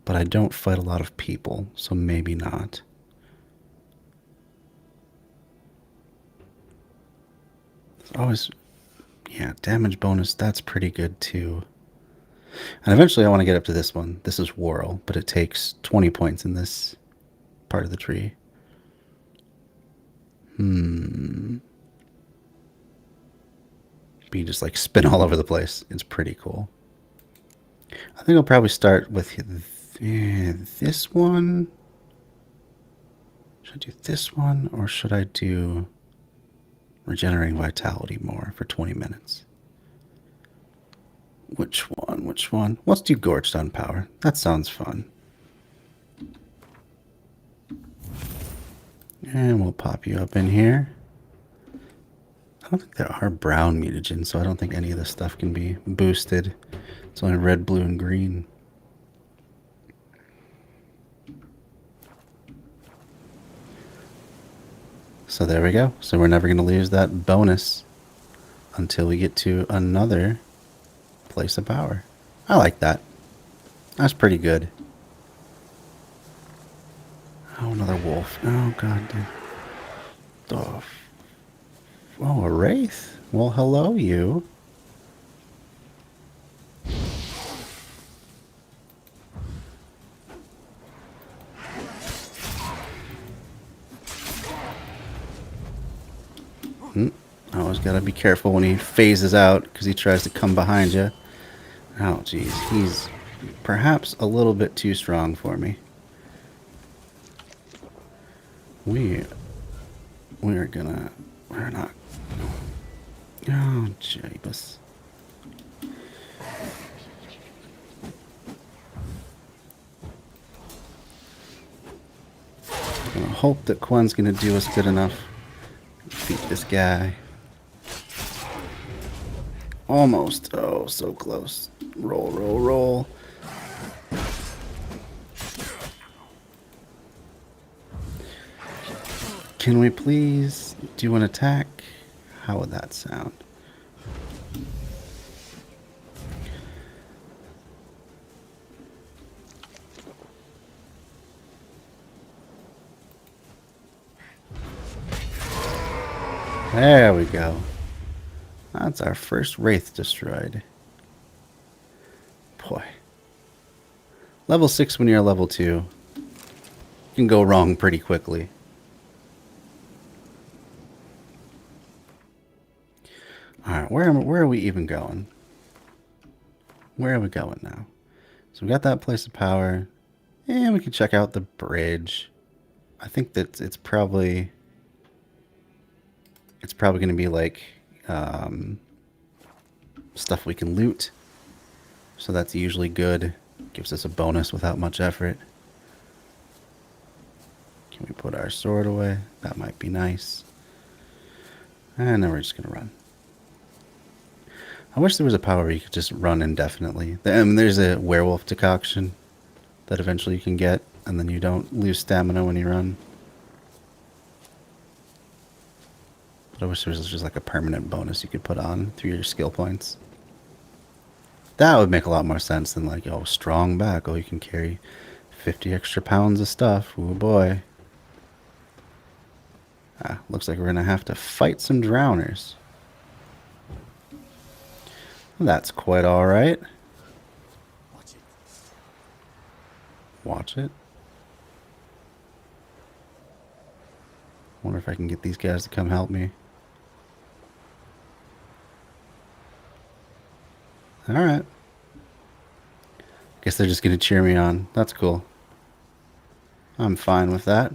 But I don't fight a lot of people, so maybe not. There's always, yeah, damage bonus. That's pretty good too. And eventually I want to get up to this one. This is Whirl, but it takes 20 points in this part of the tree. You just like spin all over the place. It's pretty cool. I think I'll probably start with this one. Should I do this one or should I do... regenerating vitality more for 20 minutes. Which one? Which one? Let's do Gorged on Power. That sounds fun. And we'll pop you up in here. I don't think there are brown mutagens, so I don't think any of this stuff can be boosted. It's only red, blue, and green. So there we go. So we're never going to lose that bonus until we get to another place of power. I like that. That's pretty good. Oh, another wolf. Oh, god damn. Oh, a wraith. Well, hello, you. Always gotta be careful when he phases out because he tries to come behind you. Oh, geez. He's perhaps a little bit too strong for me. We're not. Oh, jeebus. I'm gonna hope that Quen's gonna do us good enough. Beat this guy. Almost. Oh, so close. Roll, roll, roll. Can we please do an attack? How would that sound? There we go. That's our first Wraith destroyed. Boy. Level 6 when you're level 2 can go wrong pretty quickly. Alright, where are we even going? Where are we going now? So we got that place of power. And we can check out the bridge. I think that it's probably going to be like stuff we can loot. So that's usually good. Gives us a bonus without much effort. Can we put our sword away? That might be nice. And then we're just going to run. I wish there was a power where you could just run indefinitely. I mean, there's a werewolf decoction that eventually you can get, and then you don't lose stamina when you run. But I wish there was just like a permanent bonus you could put on through your skill points. That would make a lot more sense than like, oh, strong back. Oh, you can carry 50 extra pounds of stuff. Oh boy. Ah, looks like we're going to have to fight some drowners. That's quite alright. Watch it. Watch it. Wonder if I can get these guys to come help me. Alright. Guess they're just going to cheer me on. That's cool. I'm fine with that.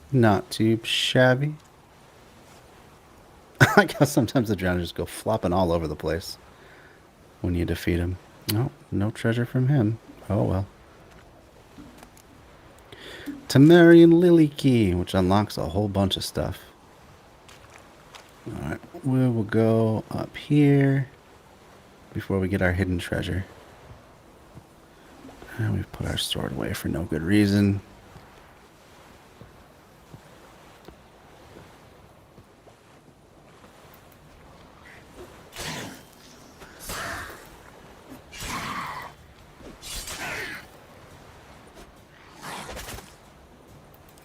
Not too shabby. I guess sometimes the drowners just go flopping all over the place when you defeat him. Oh, no treasure from him. Oh well. Temerian Lily Key, which unlocks a whole bunch of stuff. Alright, we will go up here before we get our hidden treasure. And we've put our sword away for no good reason.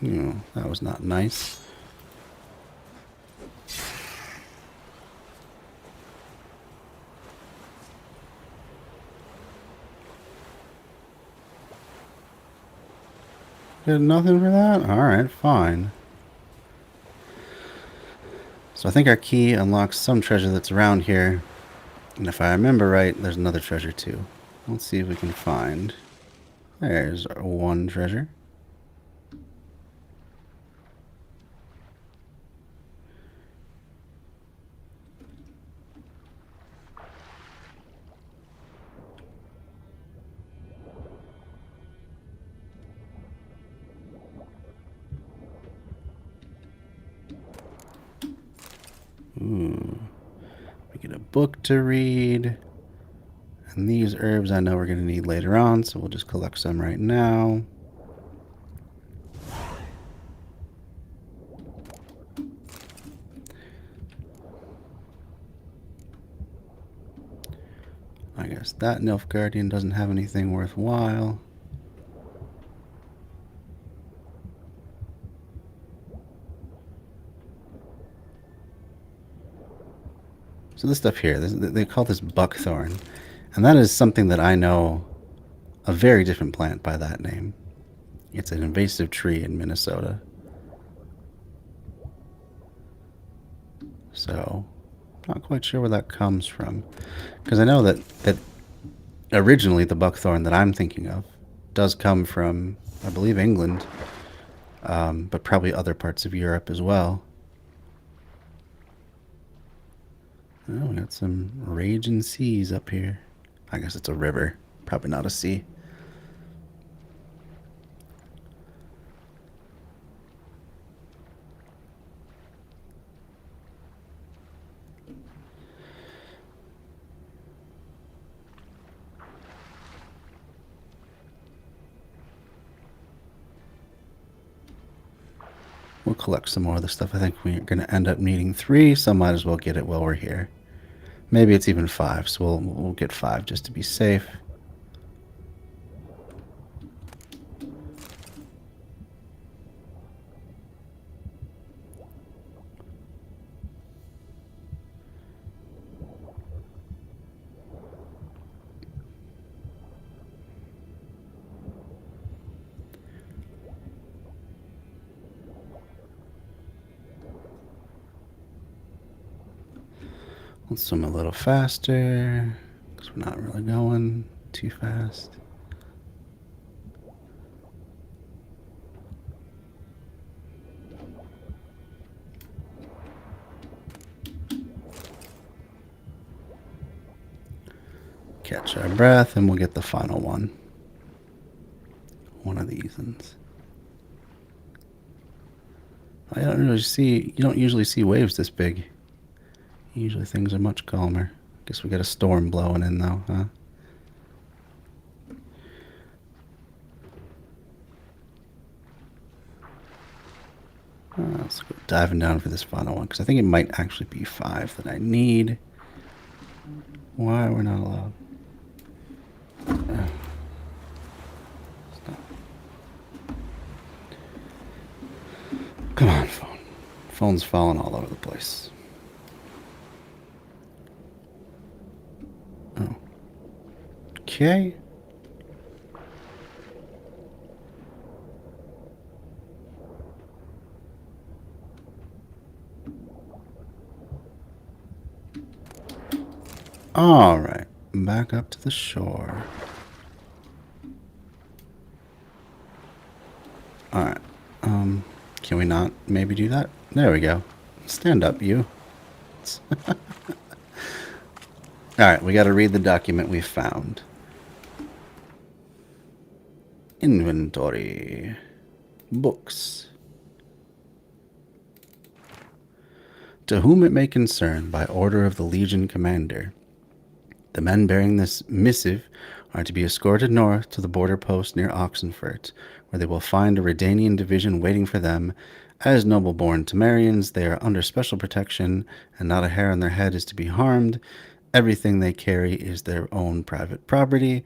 Oh, that was not nice. Did nothing for that? Alright, fine. So I think our key unlocks some treasure that's around here. And if I remember right, there's another treasure too. Let's see if we can find. There's our one treasure. Ooh. We get a book to read. And these herbs I know we're going to need later on, so we'll just collect some right now. I guess that Nilfgaardian doesn't have anything worthwhile. So this stuff here, they call this buckthorn. And that is something that I know a very different plant by that name. It's an invasive tree in Minnesota. So, not quite sure where that comes from. Because I know that originally the buckthorn that I'm thinking of does come from, I believe, England, but probably other parts of Europe as well. Oh, we got some raging seas up here. I guess it's a river, probably not a sea. We'll collect some more of the stuff. I think we're going to end up needing 3, so might as well get it while we're here. Maybe it's even 5, so we'll get 5 just to be safe. Let's swim a little faster, because we're not really going too fast. Catch our breath, and we'll get the final one. One of these ones. I don't really see. You don't usually see waves this big. Usually things are much calmer. Guess we got a storm blowing in though, huh? Let's go diving down for this final one, because I think it might actually be 5 that I need. Why we're not allowed? Stop. Come on, phone. Phone's falling all over the place. Oh. Okay. All right, back up to the shore. All right, can we not maybe do that? There we go. Stand up, you. All right, we got to read the document we found. Inventory. Books. To whom it may concern, by order of the Legion Commander, the men bearing this missive are to be escorted north to the border post near Oxenfurt, where they will find a Redanian division waiting for them. As noble-born Temerians, they are under special protection, and not a hair on their head is to be harmed. Everything they carry is their own private property,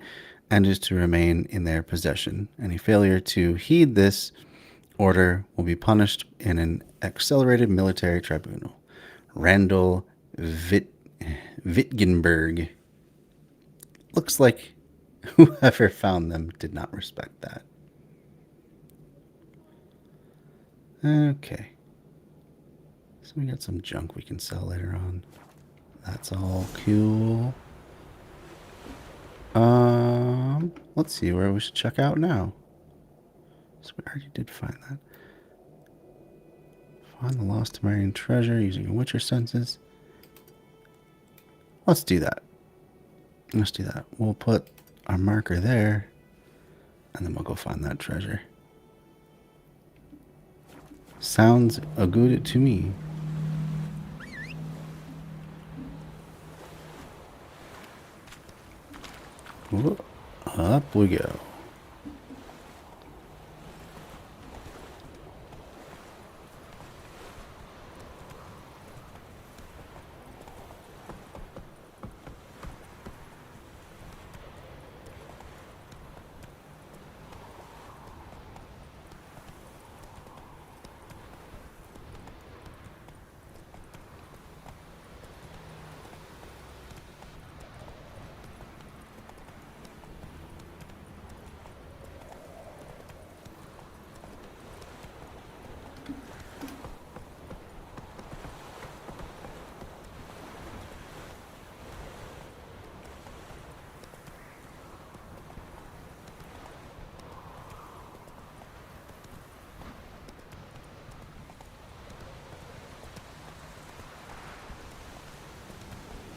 and is to remain in their possession. Any failure to heed this order will be punished in an accelerated military tribunal. Randall Wittgenberg. Looks like whoever found them did not respect that. Okay. So we got some junk we can sell later on. That's all cool. Let's see where we should check out now. So we already did find that. Find the lost Temerian treasure using Witcher senses. Let's do that. Let's do that. We'll put our marker there, and then we'll go find that treasure. Sounds a good to me. Whoa. Up we go.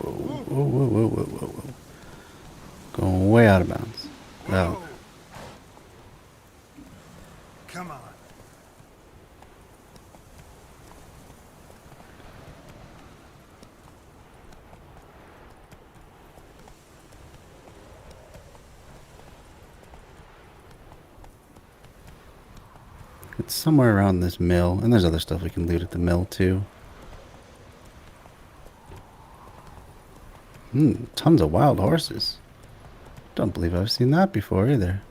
Whoa, whoa, whoa, whoa, whoa, whoa. Going way out of bounds. Oh. Come on. It's somewhere around this mill, and there's other stuff we can loot at the mill too. Tons of wild horses. Don't believe I've seen that before either.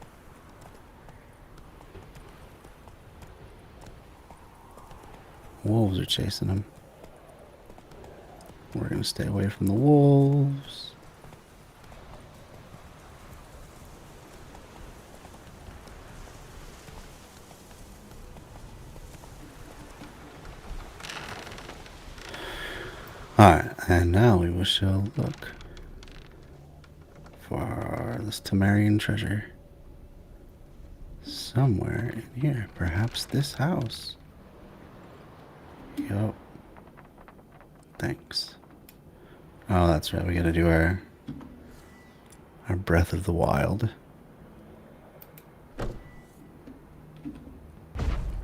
Wolves are chasing them. We're gonna stay away from the wolves. Alright, and now we shall look for this Temerian treasure. Somewhere in here. Perhaps this house. Yup. Thanks. Oh, that's right. We gotta do our Breath of the Wild.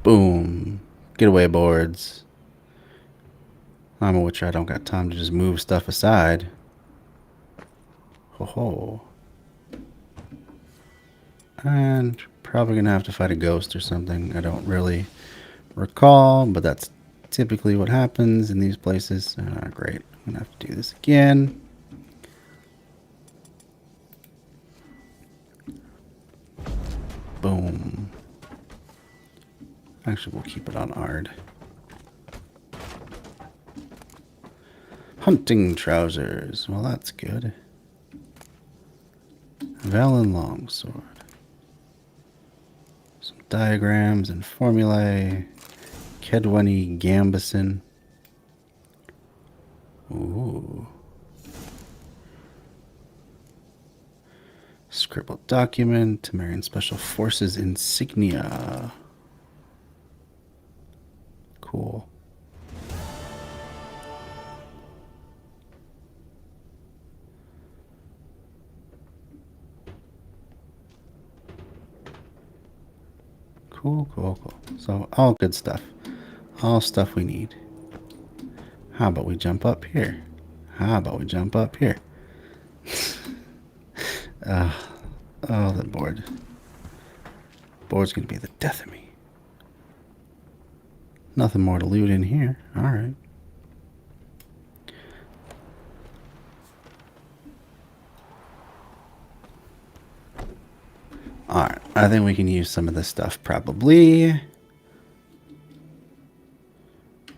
Boom. Getaway boards. I'm a witcher. I don't got time to just move stuff aside. Ho ho. And probably gonna have to fight a ghost or something. I don't really recall, but that's typically what happens in these places. Great. I'm gonna have to do this again. Boom. Actually, we'll keep it on Ard. Hunting trousers. Well, that's good. Valen longsword. Some diagrams and formulae. Kedwani Gambison. Ooh. Scribbled document. Temerian Special Forces insignia. Cool. Cool, cool, cool. So, all good stuff. All stuff we need. How about we jump up here? How about we jump up here? Oh, that board. Board's gonna be the death of me. Nothing more to loot in here. Alright. Alright, I think we can use some of this stuff probably.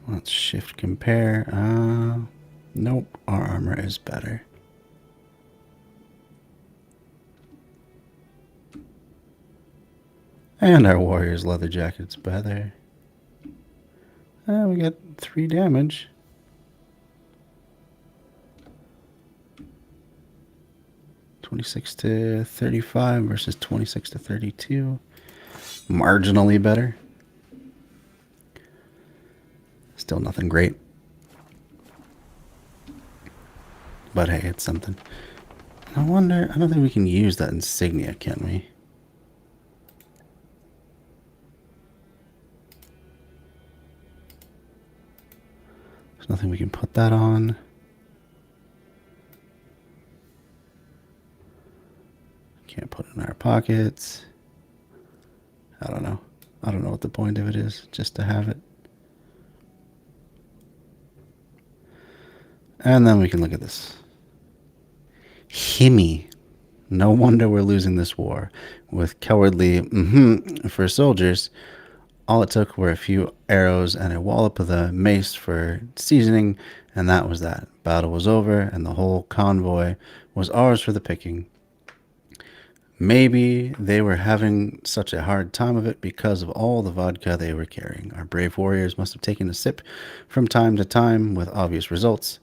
Let's shift compare. Nope, our armor is better. And our warrior's leather jacket's better. We got 3 damage. $26 to $35 versus $26 to $32. Marginally better. Still nothing great. But hey, it's something. I wonder, I don't think we can use that insignia, can we? There's nothing we can put that on. Can't put it in our pockets. I don't know. I don't know what the point of it is, just to have it. And then we can look at this. Himmy. No wonder we're losing this war. With cowardly for soldiers, all it took were a few arrows and a wallop of the mace for seasoning, and that was that. Battle was over, and the whole convoy was ours for the picking. Maybe they were having such a hard time of it because of all the vodka they were carrying. Our brave warriors must have taken a sip from time to time with obvious results.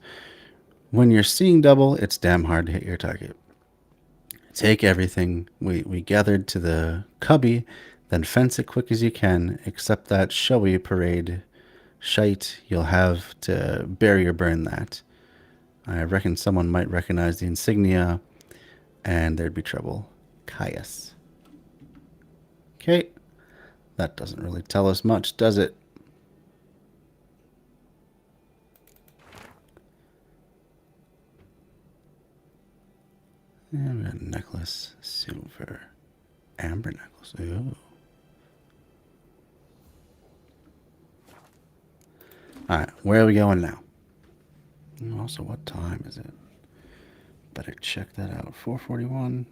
When you're seeing double, it's damn hard to hit your target. Take everything. We gathered to the cubby, then fence it quick as you can, except that showy parade shite. You'll have to bury or burn that. I reckon someone might recognize the insignia, and there'd be trouble. Caius. Okay. That doesn't really tell us much, does it? Yeah, we got a necklace. Silver. Amber necklace. Ooh. Alright, where are we going now? Also, what time is it? Better check that out. 4:41.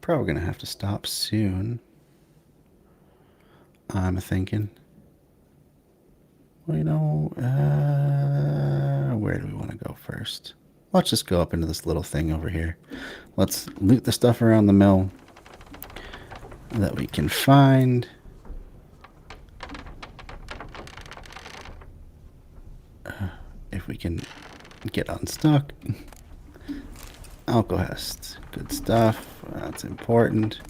Probably going to have to stop soon. I'm thinking. Well, you know, where do we want to go first? Let's just go up into this little thing over here. Let's loot the stuff around the mill that we can find. If we can get unstuck. Alcohest. Good stuff. That's important.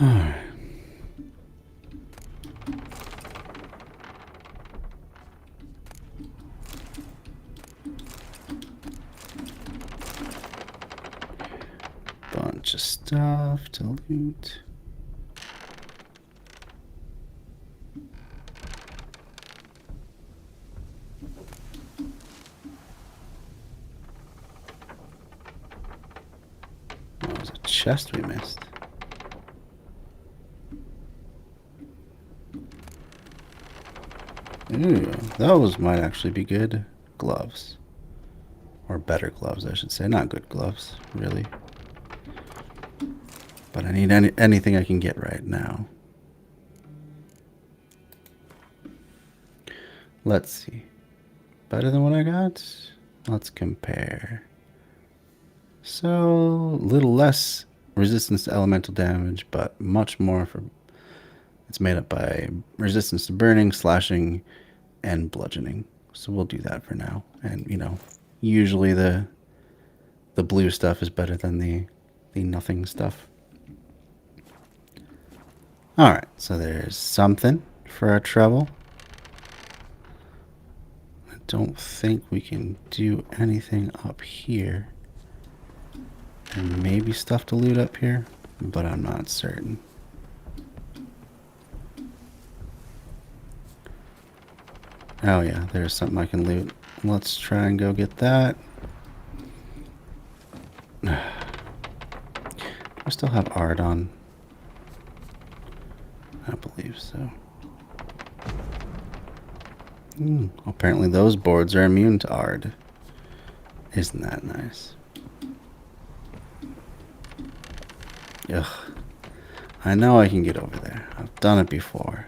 Alright. Bunch of stuff to loot. That was a chest we missed. Ooh, those might actually be good gloves. Or better gloves, I should say. Not good gloves, really. But I need anything I can get right now. Let's see. Better than what I got? Let's compare. So, a little less resistance to elemental damage, but much more for... It's made up by resistance to burning, slashing, and bludgeoning. So we'll do that for now. And, you know, usually the blue stuff is better than the nothing stuff. Alright, so there's something for our trouble. I don't think we can do anything up here. There may be stuff to loot up here, but I'm not certain. Oh yeah, there's something I can loot. Let's try and go get that. I still have art on. I believe so. Apparently those boards are immune to Ard. Isn't that nice? Ugh. I know I can get over there. I've done it before.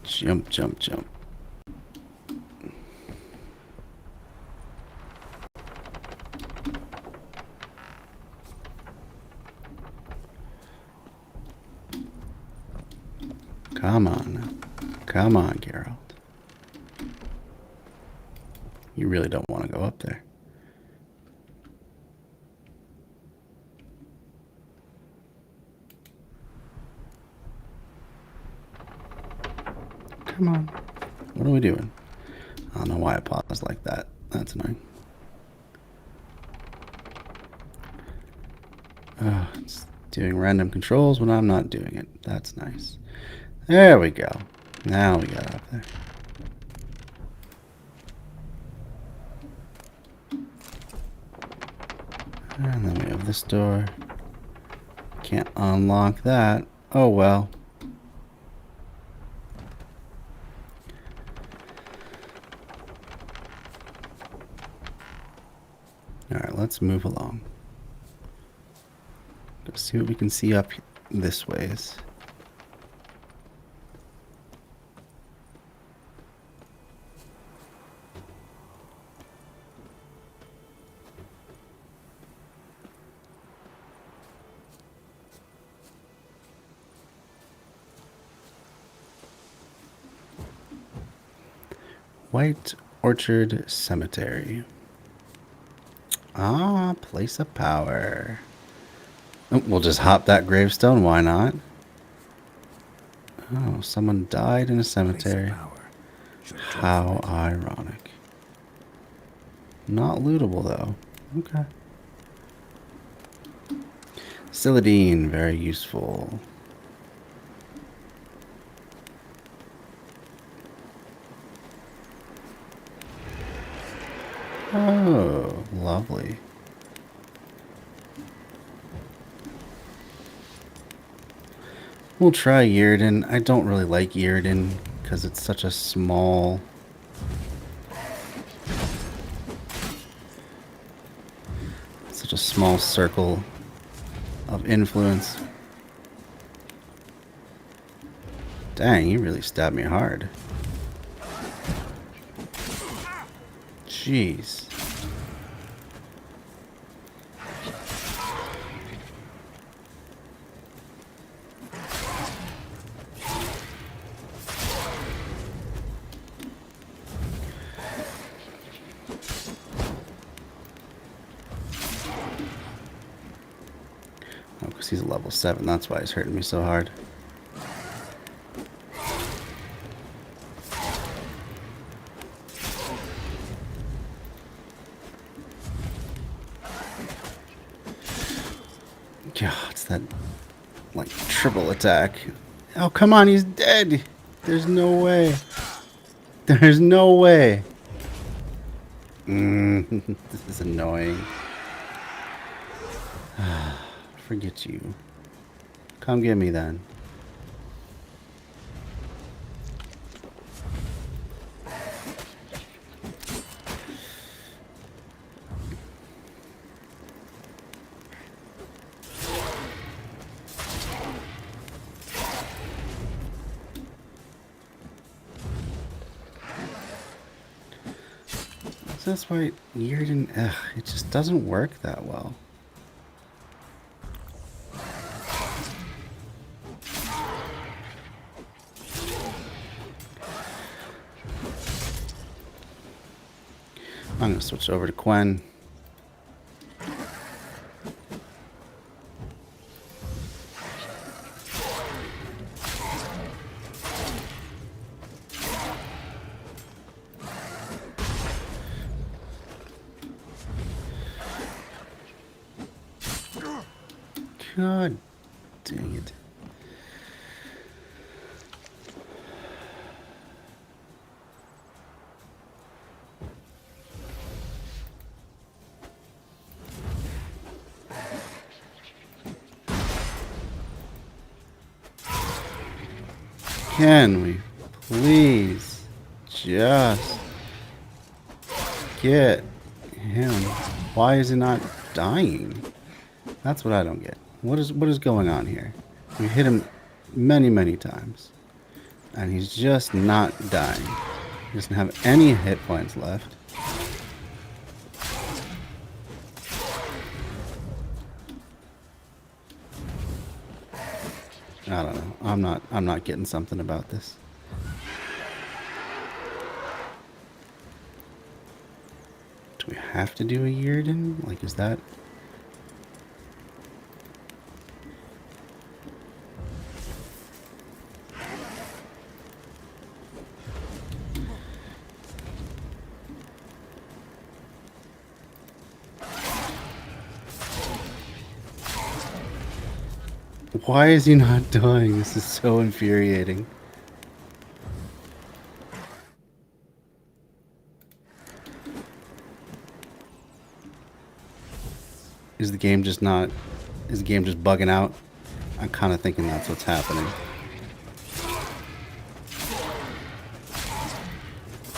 Jump, jump, jump. Come on. Come on, Geralt. You really don't want to go up there. Come on. What are we doing? I don't know why I paused like that. That's annoying. It's doing random controls when I'm not doing it. That's nice. There we go. Now we got up there. And then we have this door. Can't unlock that. Oh well. Alright, let's move along. Let's see what we can see up this ways. White Orchard Cemetery. Ah, place of power. Oh, we'll just hop that gravestone, why not? Oh, someone died in a cemetery. How ironic. Not lootable, though. Okay. Silladine, very useful. Oh, lovely. We'll try Yrden. I don't really like Yrden because it's such a small... such a small circle of influence. Dang, you really stabbed me hard. Jeez. Oh, because he's a level 7, that's why he's hurting me so hard. God, it's that, like, triple attack. Oh, come on, he's dead! There's no way. There's no way. This is annoying. Forget you. Come get me then. So that's why Yrden, it just doesn't work that well. I'm going to switch over to Quen. God dang it. Can we please just get him. Why is he not dying? That's what I don't get. What is going on here? We hit him many, many times. And he's just not dying. He doesn't have any hit points left. I don't know. I'm not getting something about this. Do we have to do a Yrden? Like, is that... Why is he not dying? This is so infuriating. Is the game just not... Is the game just bugging out? I'm kind of thinking that's what's happening.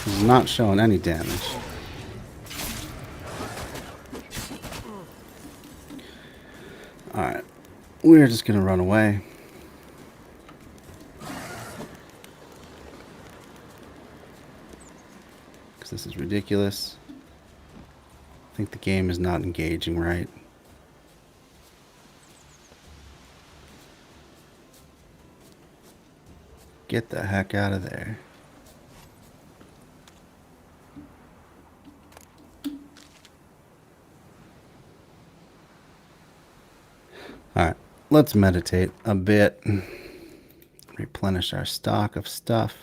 He's not showing any damage. Alright. We're just gonna run away. Because this is ridiculous. I think the game is not engaging right. Get the heck out of there. Alright, let's meditate a bit. Replenish our stock of stuff.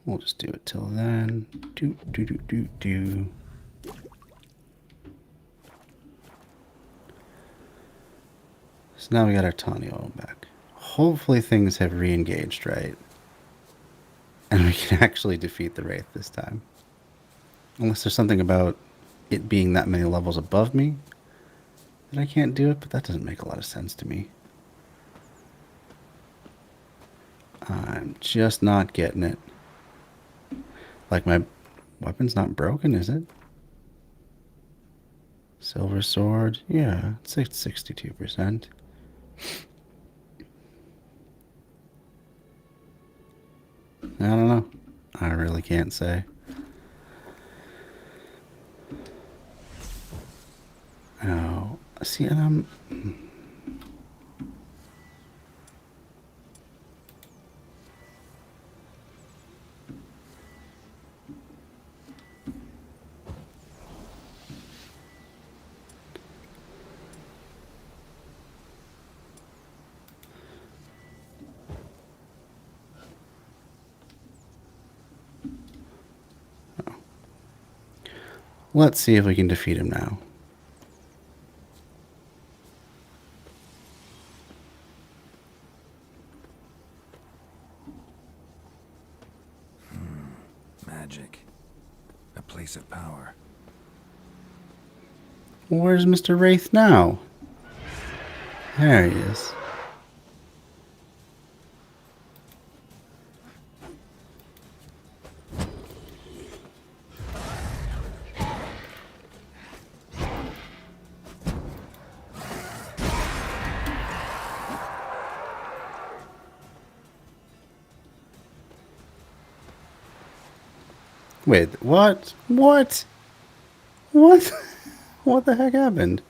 We'll just do it till then. Do. So now we got our tawny oil back. Hopefully things have re-engaged right. And we can actually defeat the Wraith this time. Unless there's something about it being that many levels above me that I can't do it, but that doesn't make a lot of sense to me. I'm just not getting it. Like, my weapon's not broken, is it? Silver sword, yeah, it's like 62%. I don't know. I really can't say. Oh, see, and I'm... Let's see if we can defeat him now. Magic. A place of power. Where's Mr. Wraith now? There he is. Wait, what? What? What? What the heck happened?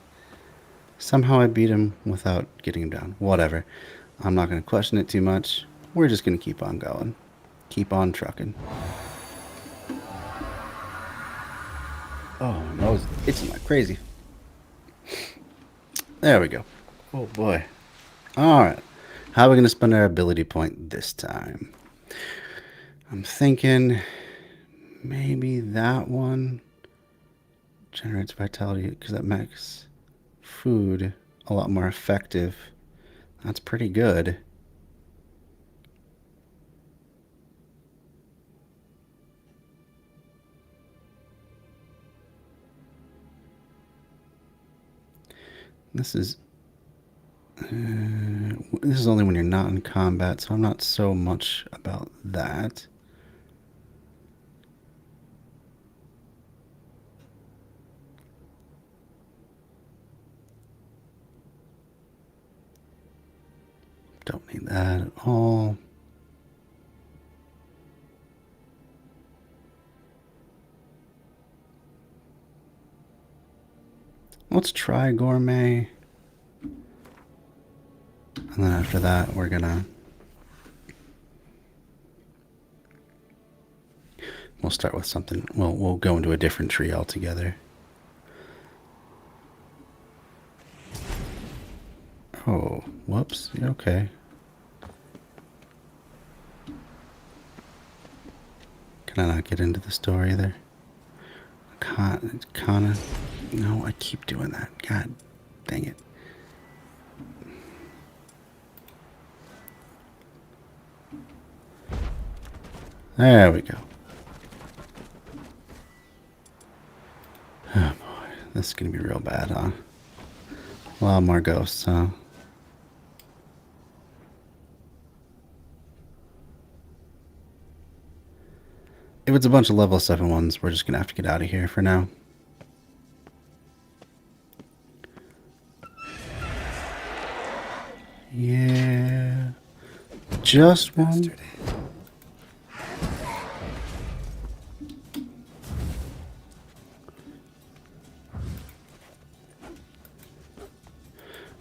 Somehow I beat him without getting him down. Whatever. I'm not going to question it too much. We're just going to keep on going. Keep on trucking. Oh, my nose is itching like crazy. There we go. Oh, boy. Alright. How are we going to spend our ability point this time? I'm thinking... maybe that one generates vitality because that makes food a lot more effective. That's pretty good. This is only when you're not in combat, so I'm not so much about that. Don't need that at all. Let's try gourmet. And then after that, we're gonna... We'll start with something. We'll go into a different tree altogether. Oh, whoops. Okay. Can I not get into the story there? Kinda. No, I keep doing that. God dang it. There we go. Oh boy, this is gonna be real bad, huh? A lot more ghosts, huh? If it's a bunch of level 7 ones, we're just gonna have to get out of here for now. Yeah. Just one.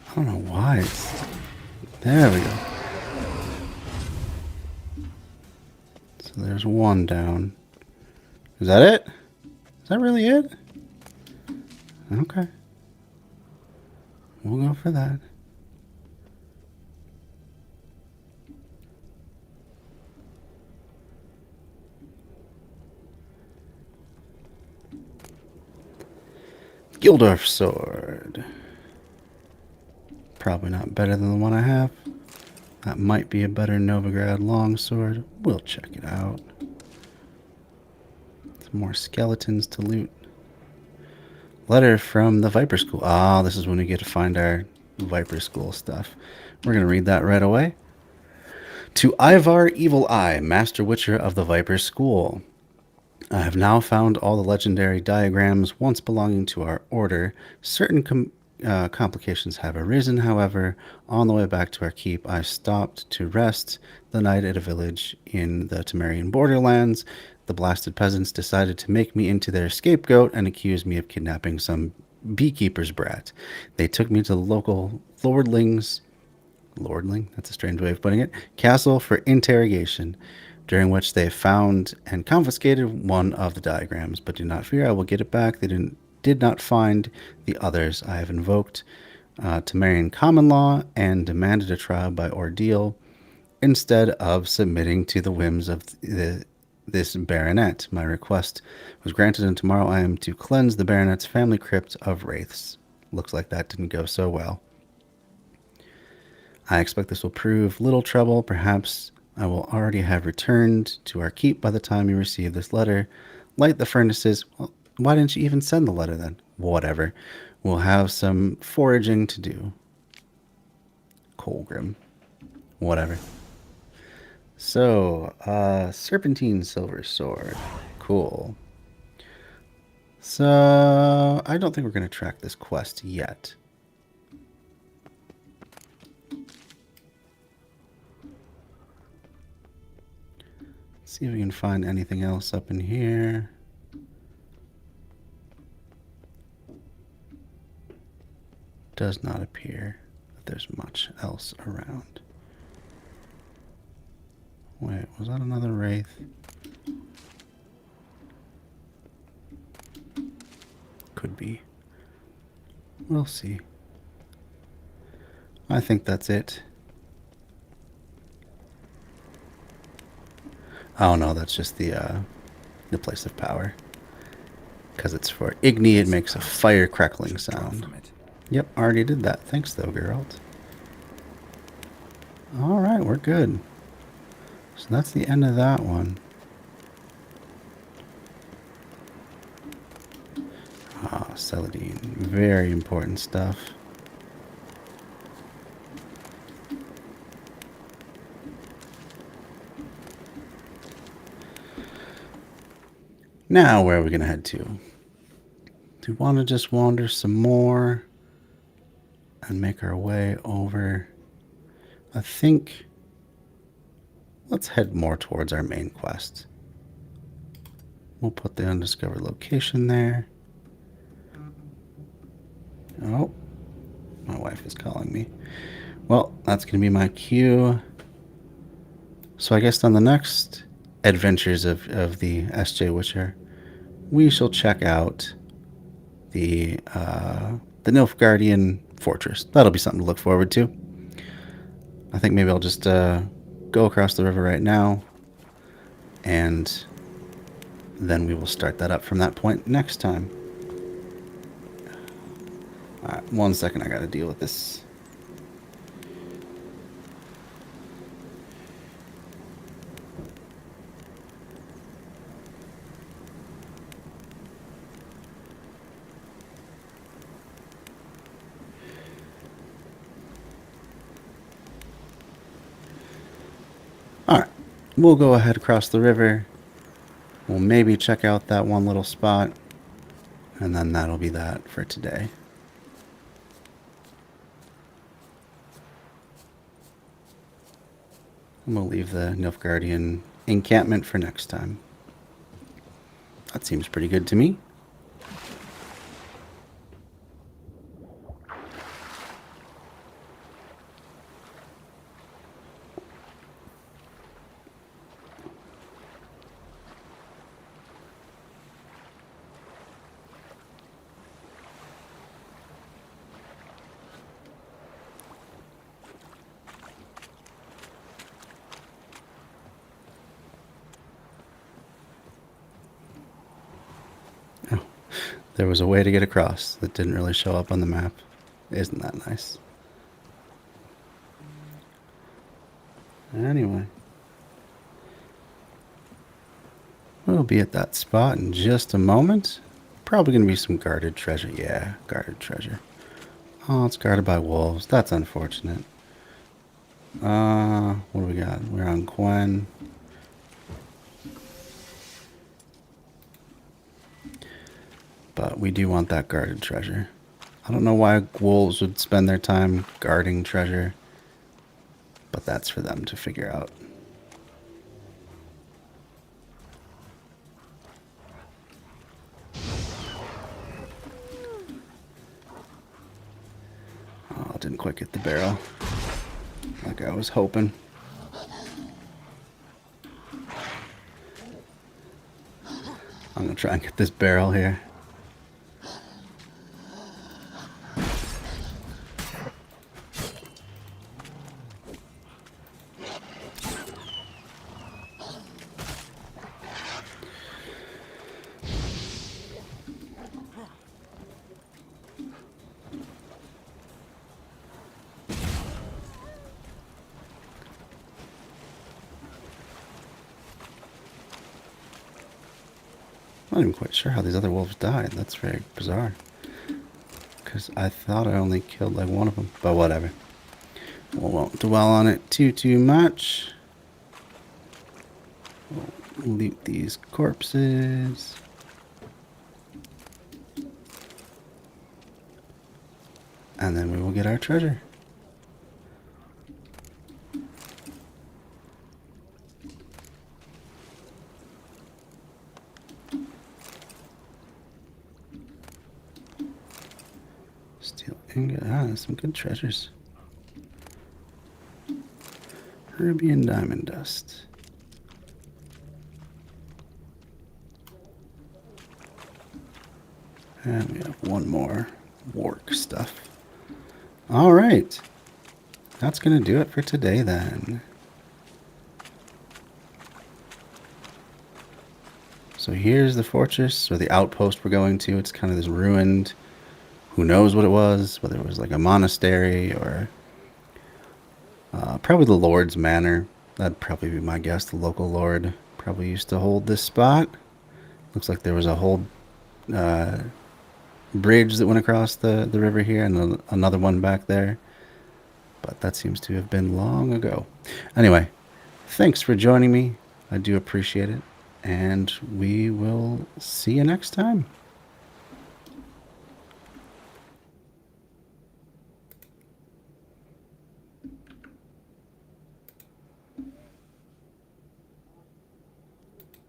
I don't know why it's... There we go. So there's one down. Is that it? Is that really it? Okay. We'll go for that. Gildorf sword. Probably not better than the one I have. That might be a better Novigrad longsword. We'll check it out. Some more skeletons to loot. Letter from the Viper School. Ah, this is when we get to find our Viper School stuff. We're going to read that right away. To Ivar Evil Eye, Master Witcher of the Viper School. I have now found all the legendary diagrams once belonging to our order. Certain complications have arisen, however. On the way back to our keep, I stopped to rest the night at a village in the Temerian borderlands. The blasted peasants decided to make me into their scapegoat and accuse me of kidnapping some beekeeper's brat. They took me to the local lordling, that's a strange way of putting it, castle for interrogation, during which they found and confiscated one of the diagrams. But do not fear, I will get it back. They did not find the others. I have invoked Temerian common law and demanded a trial by ordeal instead of submitting to the whims of this baronet. My request was granted, and tomorrow I am to cleanse the baronet's family crypt of wraiths. Looks like that didn't go so well. I expect this will prove little trouble. Perhaps I will already have returned to our keep by the time you receive this letter. Light the furnaces. Well, why didn't you even send the letter then? Whatever. We'll have some foraging to do. Colgrim. Whatever. So, Serpentine Silver Sword. Cool. So, I don't think we're going to track this quest yet. See if we can find anything else up in here. Does not appear that there's much else around. Wait, was that another wraith? Could be. We'll see. I think that's it. Oh no, that's just the place of power. Because it's for Igni, it makes a fire crackling sound. Yep, already did that. Thanks though, Geralt. Alright, we're good. So that's the end of that one. Ah, Celadine. Very important stuff. Now, where are we going to head to? Do we want to just wander some more and make our way over? I think let's head more towards our main quest. We'll put the undiscovered location there. Oh, my wife is calling me. Well, that's going to be my cue. So I guess on the next adventures of the SJWitcher, we shall check out the Nilfgaardian fortress. That'll be something to look forward to. I think maybe I'll just go across the river right now, and then we will start that up from that point next time. Alright, 1 second, I gotta deal with this. Alright, we'll go ahead across the river. We'll maybe check out that one little spot, and then that'll be that for today. And we'll leave the Nilfgaardian encampment for next time. That seems pretty good to me. There was a way to get across that didn't really show up on the map. Isn't that nice? Anyway. We'll be at that spot in just a moment. Probably going to be some guarded treasure. Yeah, guarded treasure. Oh, it's guarded by wolves. That's unfortunate. What do we got? We're on Quen. But we do want that guarded treasure. I don't know why wolves would spend their time guarding treasure, but that's for them to figure out. Oh, I didn't quite get the barrel like I was hoping. I'm gonna try and get this barrel here. I'm not even quite sure how these other wolves died. That's very bizarre. Because I thought I only killed like one of them. But whatever. We won't dwell on it too much. We'll loot these corpses. And then we will get our treasure. Steel ingot. Ah, some good treasures. Ruby and diamond dust. And we have one more work stuff. All right. That's going to do it for today then. So here's the fortress, or the outpost we're going to. It's kind of this ruined, who knows what it was, whether it was like a monastery or probably the Lord's Manor. That'd probably be my guess. The local lord probably used to hold this spot. Looks like there was a whole bridge that went across the river here and another one back there. But that seems to have been long ago. Anyway, thanks for joining me. I do appreciate it. And we will see you next time.